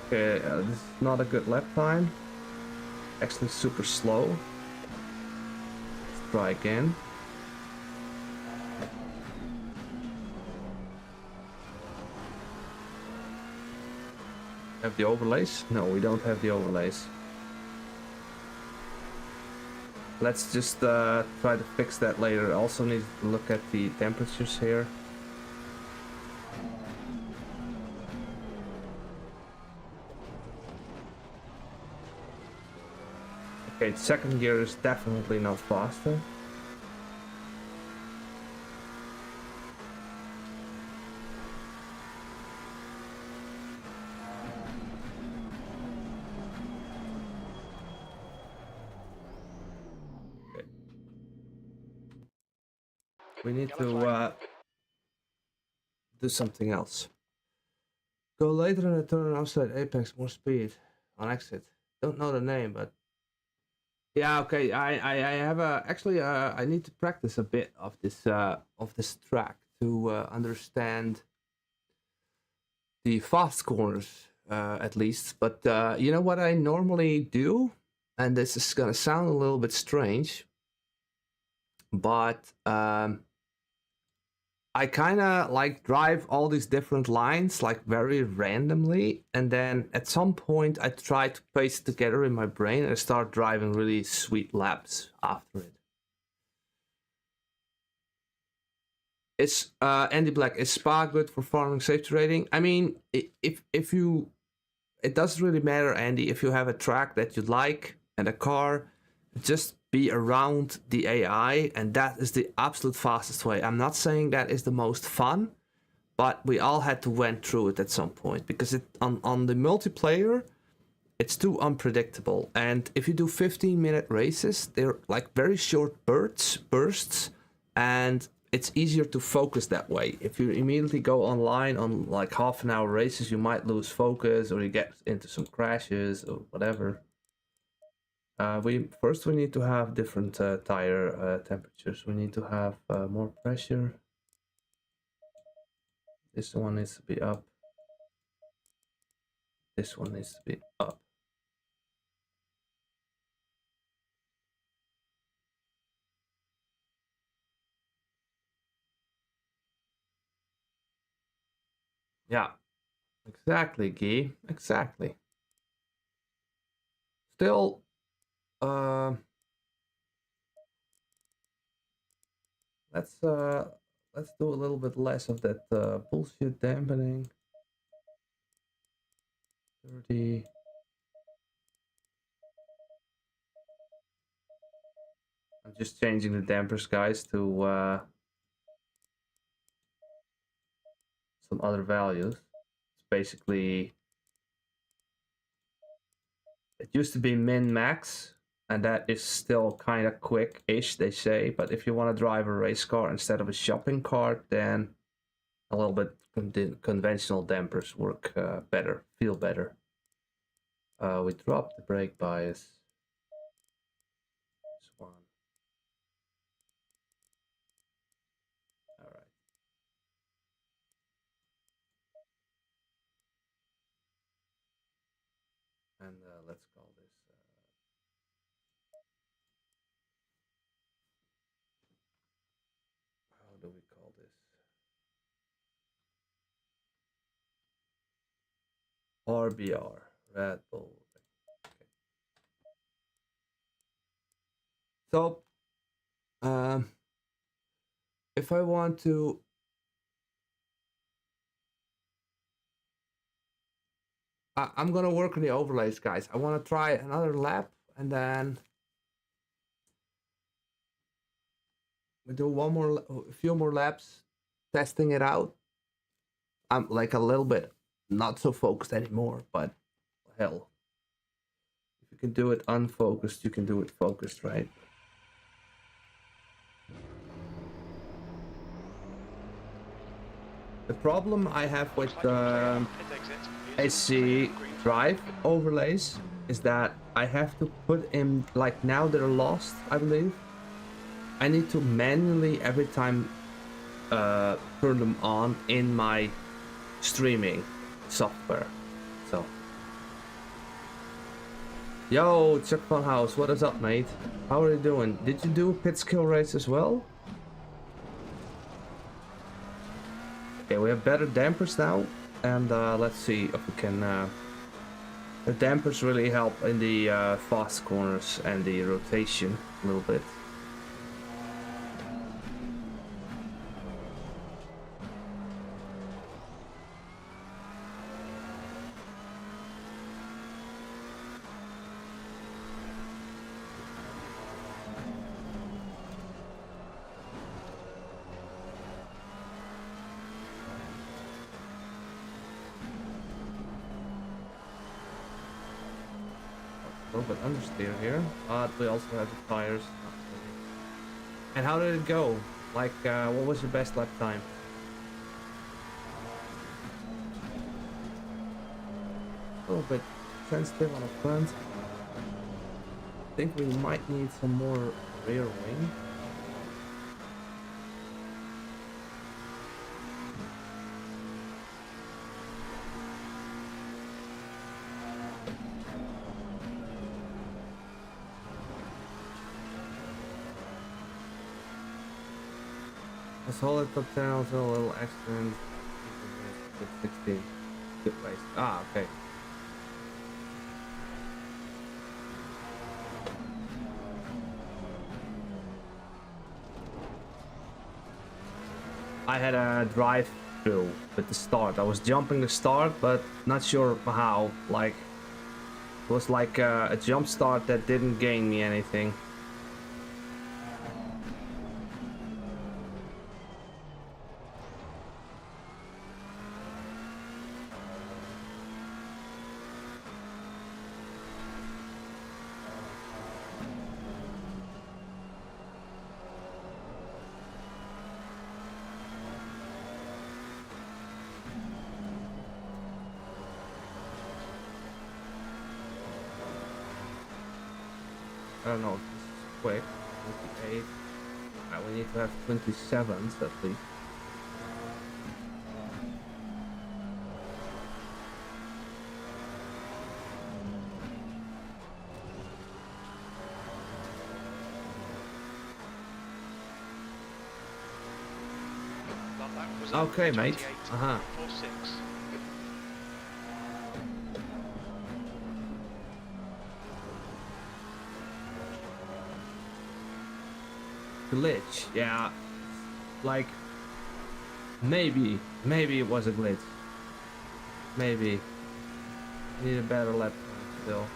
Speaker 1: Okay, this is not a good lap time. Actually super slow. Let's try again. Have the overlays? No, we don't have the overlays. Let's just try to fix that later. Also need to look at the temperatures here. Okay, second gear is definitely not faster. Okay. We need to do something else. Go later and turn outside apex, more speed on exit. Don't know the name, but yeah, okay. I have actually I need to practice a bit of this track to understand the fast corners at least. But you know what I normally do, and this is gonna sound a little bit strange, but I kind of like drive all these different lines like very randomly, and then at some point I try to paste it together in my brain and start driving really sweet laps after it. Is Andy Black, is Spa good for farming safety rating? I mean, if you, it doesn't really matter, Andy, if you have a track that you like and a car, just be around the AI, and that is the absolute fastest way. I'm not saying that is the most fun, but we all had to went through it at some point because it on the multiplayer, it's too unpredictable. And if you do 15-minute races, they're like very short bursts, and it's easier to focus that way. If you immediately go online on like half-an-hour races, you might lose focus or you get into some crashes or whatever. We need to have different tire temperatures. We need to have more pressure. This one needs to be up. This one needs to be up. Yeah, exactly, Guy. Exactly. Still, let's do a little bit less of that bullshit dampening. 30. I'm just changing the dampers, guys, to some other values. It's basically, it used to be min max, and that is still kind of quick-ish, they say. But if you want to drive a race car instead of a shopping cart, then a little bit conventional dampers work better, feel better. We dropped the brake bias. And let's call this. How do we call this? RBR, Red Bull. Okay. So, if I want to, I'm gonna work on the overlays, guys. I want to try another lap, and then we do a few more laps, testing it out. I'm like a little bit not so focused anymore, but hell, if you can do it unfocused, you can do it focused, right? The problem I have with ACC drive overlays is that I have to put in, like now they're lost, I believe. I need to manually every time turn them on in my streaming software. So, yo, Chuck Funhouse, what is up, mate? How are you doing? Did you do Pitskill race as well? Okay, we have better dampers now, and let's see if we can. The dampers really help in the fast corners and the rotation a little bit. A little bit understeer here, but we also have the tires. And how did it go? Like, what was your best lap time? A little bit sensitive on the front. I think we might need some more rear wing. A solid top 10, also a little accident. 16. Good place. Ah, okay. I had a drive through with the start. I was jumping the start, but not sure how. Like, it was like a jump start that didn't gain me anything. I don't know if this is quick. 28. We need to have 27s at least. Okay, mate. Uh-huh. Glitch, yeah, like maybe it was a glitch. Maybe need a better lap time still.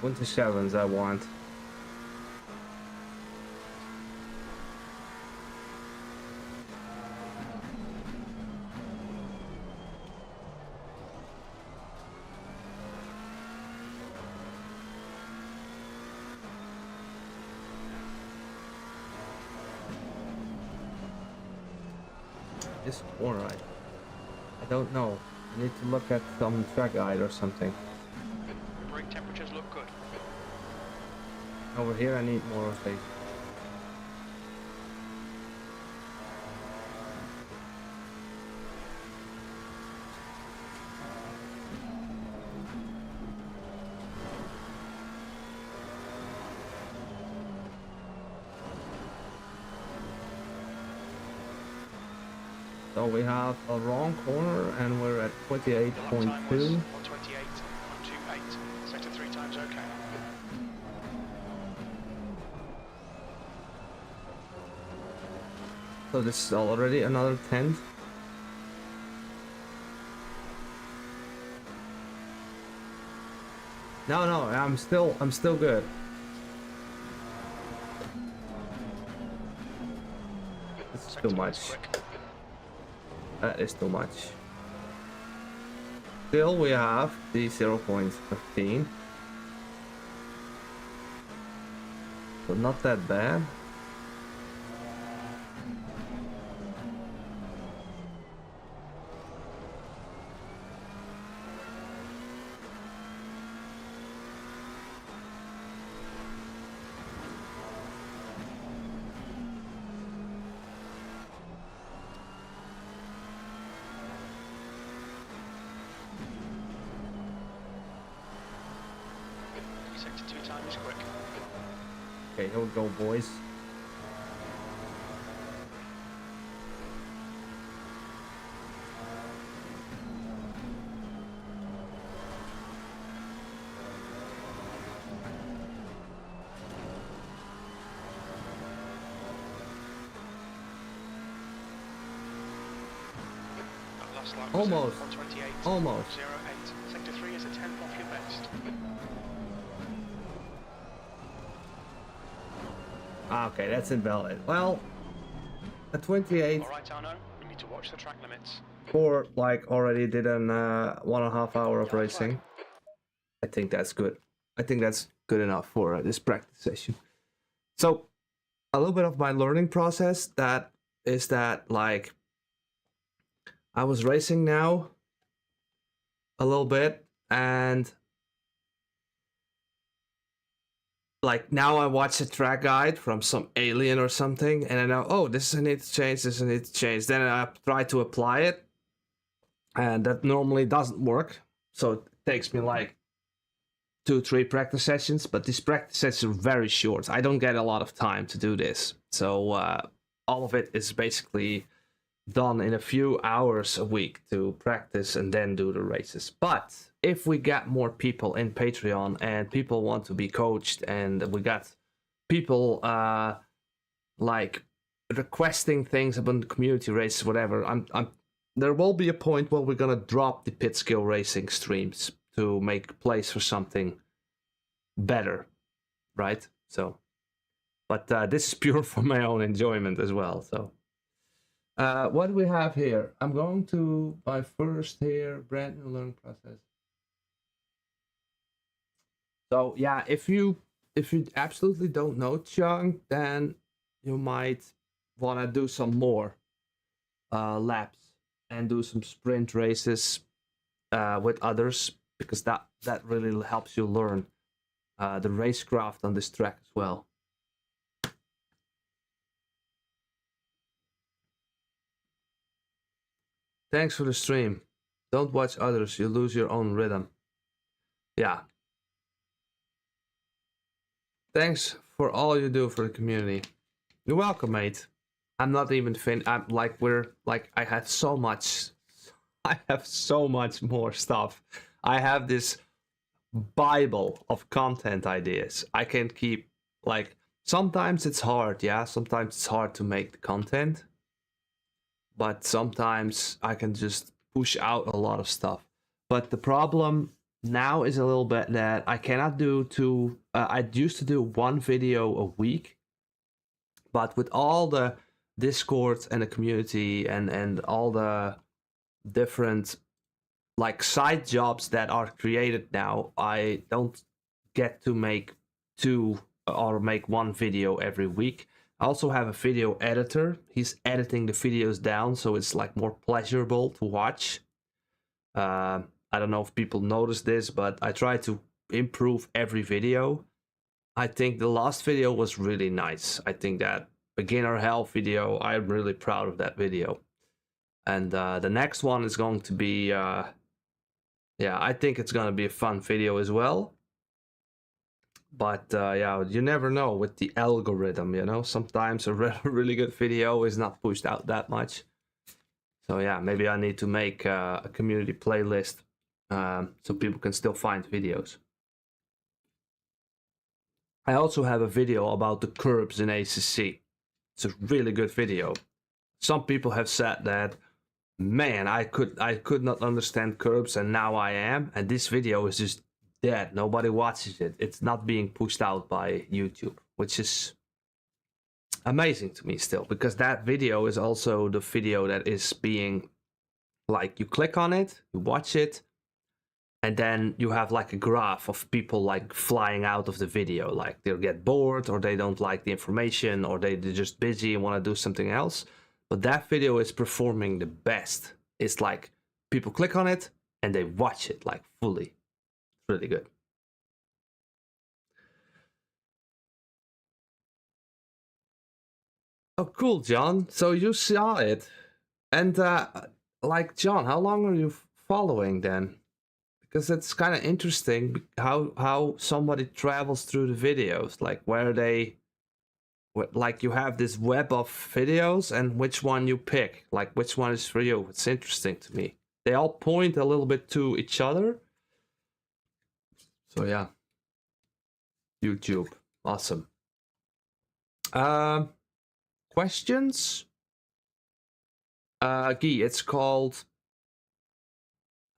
Speaker 1: Winter sevens I want. This corner, I don't know. I need to look at some track guide or something.
Speaker 2: Brake temperatures look good.
Speaker 1: Over here I need more rotation. So we have a wrong corner and we're at
Speaker 2: The lap time was
Speaker 1: 28.2.
Speaker 2: 128.28. Sector 3 times okay.
Speaker 1: So this is already another 10th. No, I'm still good. It's too much. That is too much. Still we have the 0.15. So not that bad.
Speaker 2: Sector 2 time is quick.
Speaker 1: Okay, here we go, boys.
Speaker 2: That last lap was
Speaker 1: Almost.
Speaker 2: 128.
Speaker 1: Almost.
Speaker 2: 08. Sector 3 is a 10th off your best.
Speaker 1: Ah, okay, that's invalid. Well, a 28
Speaker 2: Alright, Arnout, we need to watch the track limits.
Speaker 1: for like already did an 1.5 hour of racing. I think that's good. I think that's good enough for this practice session. So a little bit of my learning process that is that like I was racing now a little bit and like now I watch a track guide from some alien or something and I know, oh, this is a need to change, this is a need to change. Then I try to apply it and that normally doesn't work. So it takes me like 2-3 practice sessions, but these practice sessions are very short. I don't get a lot of time to do this. So all of it is basically done in a few hours a week to practice and then do the races. But if we get more people in Patreon and people want to be coached and we got people like requesting things about the community races, whatever, there will be a point where we're gonna drop the Pitskill racing streams to make place for something better, right? So, but this is pure for my own enjoyment as well. So, what do we have here? I'm going to my first here, brand new learning process. So yeah, if you absolutely don't know Chung, then you might want to do some more laps and do some sprint races with others, because that really helps you learn the racecraft on this track as well. Thanks for the stream. Don't watch others, you lose your own rhythm. Yeah. Thanks for all you do for the community. You're welcome, mate. I'm not even I'm like, I have so much more stuff. I have this Bible of content ideas. I can keep, like, sometimes it's hard, yeah? Sometimes it's hard to make the content. But sometimes I can just push out a lot of stuff. But the problem now is a little bit that I cannot do two. I used to do one video a week, but with all the Discord and the community and all the different like side jobs that are created now, I don't get to make two or make one video every week. I also have a video editor. He's editing the videos down so it's like more pleasurable to watch. I don't know if people notice this, but I try to improve every video. I think the last video was really nice. I think that beginner health video, I'm really proud of that video. And the next one is going to be, yeah, I think it's going to be a fun video as well. But yeah, you never know with the algorithm, you know. Sometimes a really good video is not pushed out that much. So yeah, maybe I need to make a community playlist so people can still find videos. I also have a video about the curbs in ACC. It's a really good video. Some people have said that, man, I could not understand curbs and now I am. And this video is just dead. Nobody watches it. It's not being pushed out by YouTube, which is amazing to me still, because that video is also the video that is being, like, you click on it, you watch it, and then you have like a graph of people like flying out of the video, like they'll get bored or they don't like the information or they're just busy and want to do something else. But that video is performing the best. It's like people click on it and they watch it like fully. It's really good. Oh, cool, John. So you saw it. And like, John, how long are you following then? Because it's kind of interesting how somebody travels through the videos, like where they, like you have this web of videos and which one you pick, like which one is for you. It's interesting to me. They all point a little bit to each other. So yeah, YouTube, awesome. Questions? Guy, it's called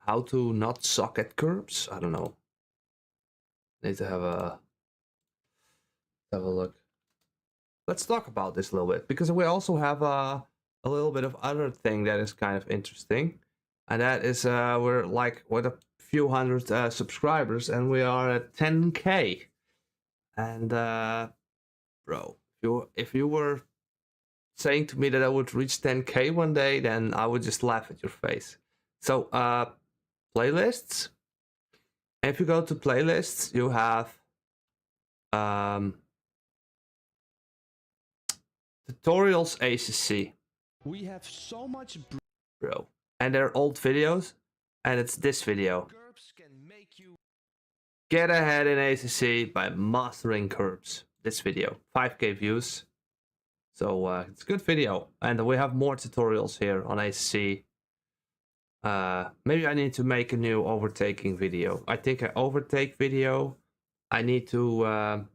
Speaker 1: How to Not Suck at Curbs. I don't know. Need to have a look. Let's talk about this a little bit, because we also have a little bit of other thing that is kind of interesting, and that is we're like with a few hundred subscribers, and we are at 10K. And bro, if you were saying to me that I would reach 10K one day, then I would just laugh at your face. So playlists. If you go to playlists, you have tutorials ACC.
Speaker 5: We have so much
Speaker 1: bro, and they're old videos, and it's this video.
Speaker 5: curbs can make you
Speaker 1: Get ahead in ACC by mastering curbs. This video, 5K views. So it's a good video, and we have more tutorials here on ACC. Maybe I need to make a new overtaking video. I think an overtake video, I need to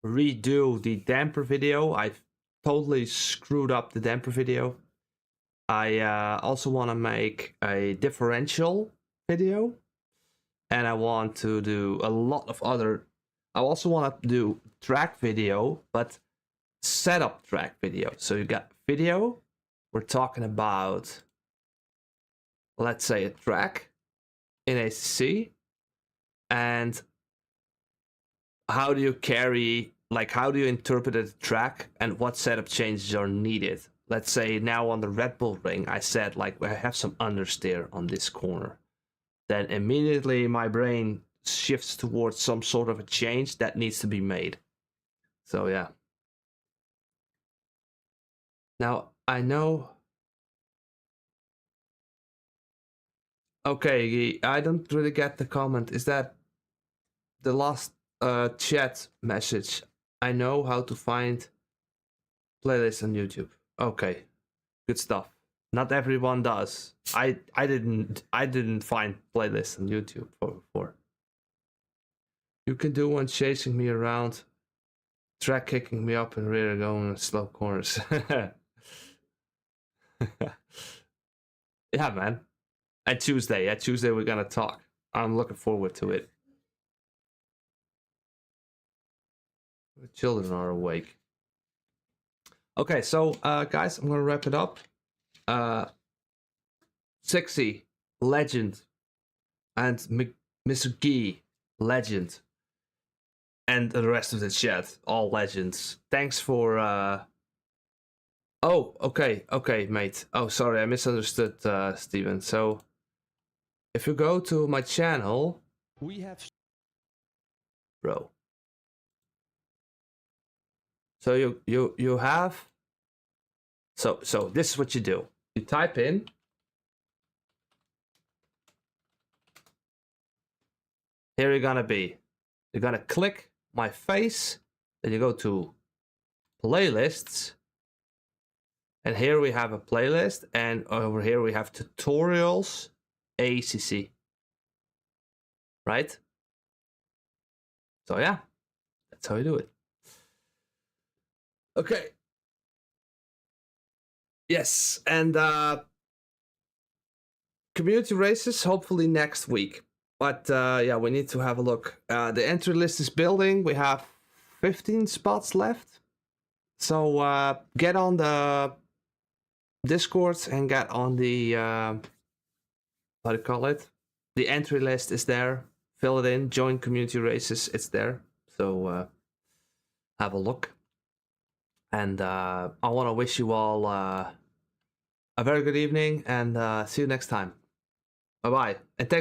Speaker 1: redo the damper video. I've totally screwed up the damper video. I also want to make a differential video, and I want to do a lot of other. I also want to do track video, but setup track video. So you got video, we're talking about, let's say, a track in ACC, and how do you carry, like how do you interpret a track and what setup changes are needed. Let's say now on the Red Bull ring, I said like I have some understeer on this corner. Then immediately my brain shifts towards some sort of a change that needs to be made. So yeah. Now I know. Okay, I don't really get the comment. Is that the last chat message? I know how to find playlists on YouTube. Okay, good stuff. Not everyone does. I didn't find playlists on YouTube before. You can do one chasing me around, track kicking me up and rear going in slow corners. Yeah, man. At Tuesday we're gonna talk. I'm looking forward to it. The children are awake. Okay, so guys, I'm gonna wrap it up. Sexy, legend, and Mr. Guy, legend, and the rest of the chat, all legends. Thanks for Oh, okay, mate. Oh, sorry, I misunderstood, Steven. So, if you go to my channel,
Speaker 5: we have
Speaker 1: bro. So you have. So this is what you do. You type in. Here you're gonna be. You're gonna click my face. Then you go to playlists. And here we have a playlist, and over here we have tutorials, ACC. Right? So yeah, that's how you do it. Okay. Yes, and community races hopefully next week. But yeah, we need to have a look. The entry list is building. We have 15 spots left. So get on the Discord and get on the what do you call it? The entry list is there. Fill it in. Join community races. It's there. So have a look. And I want to wish you all a very good evening, and see you next time. Bye bye. And thanks.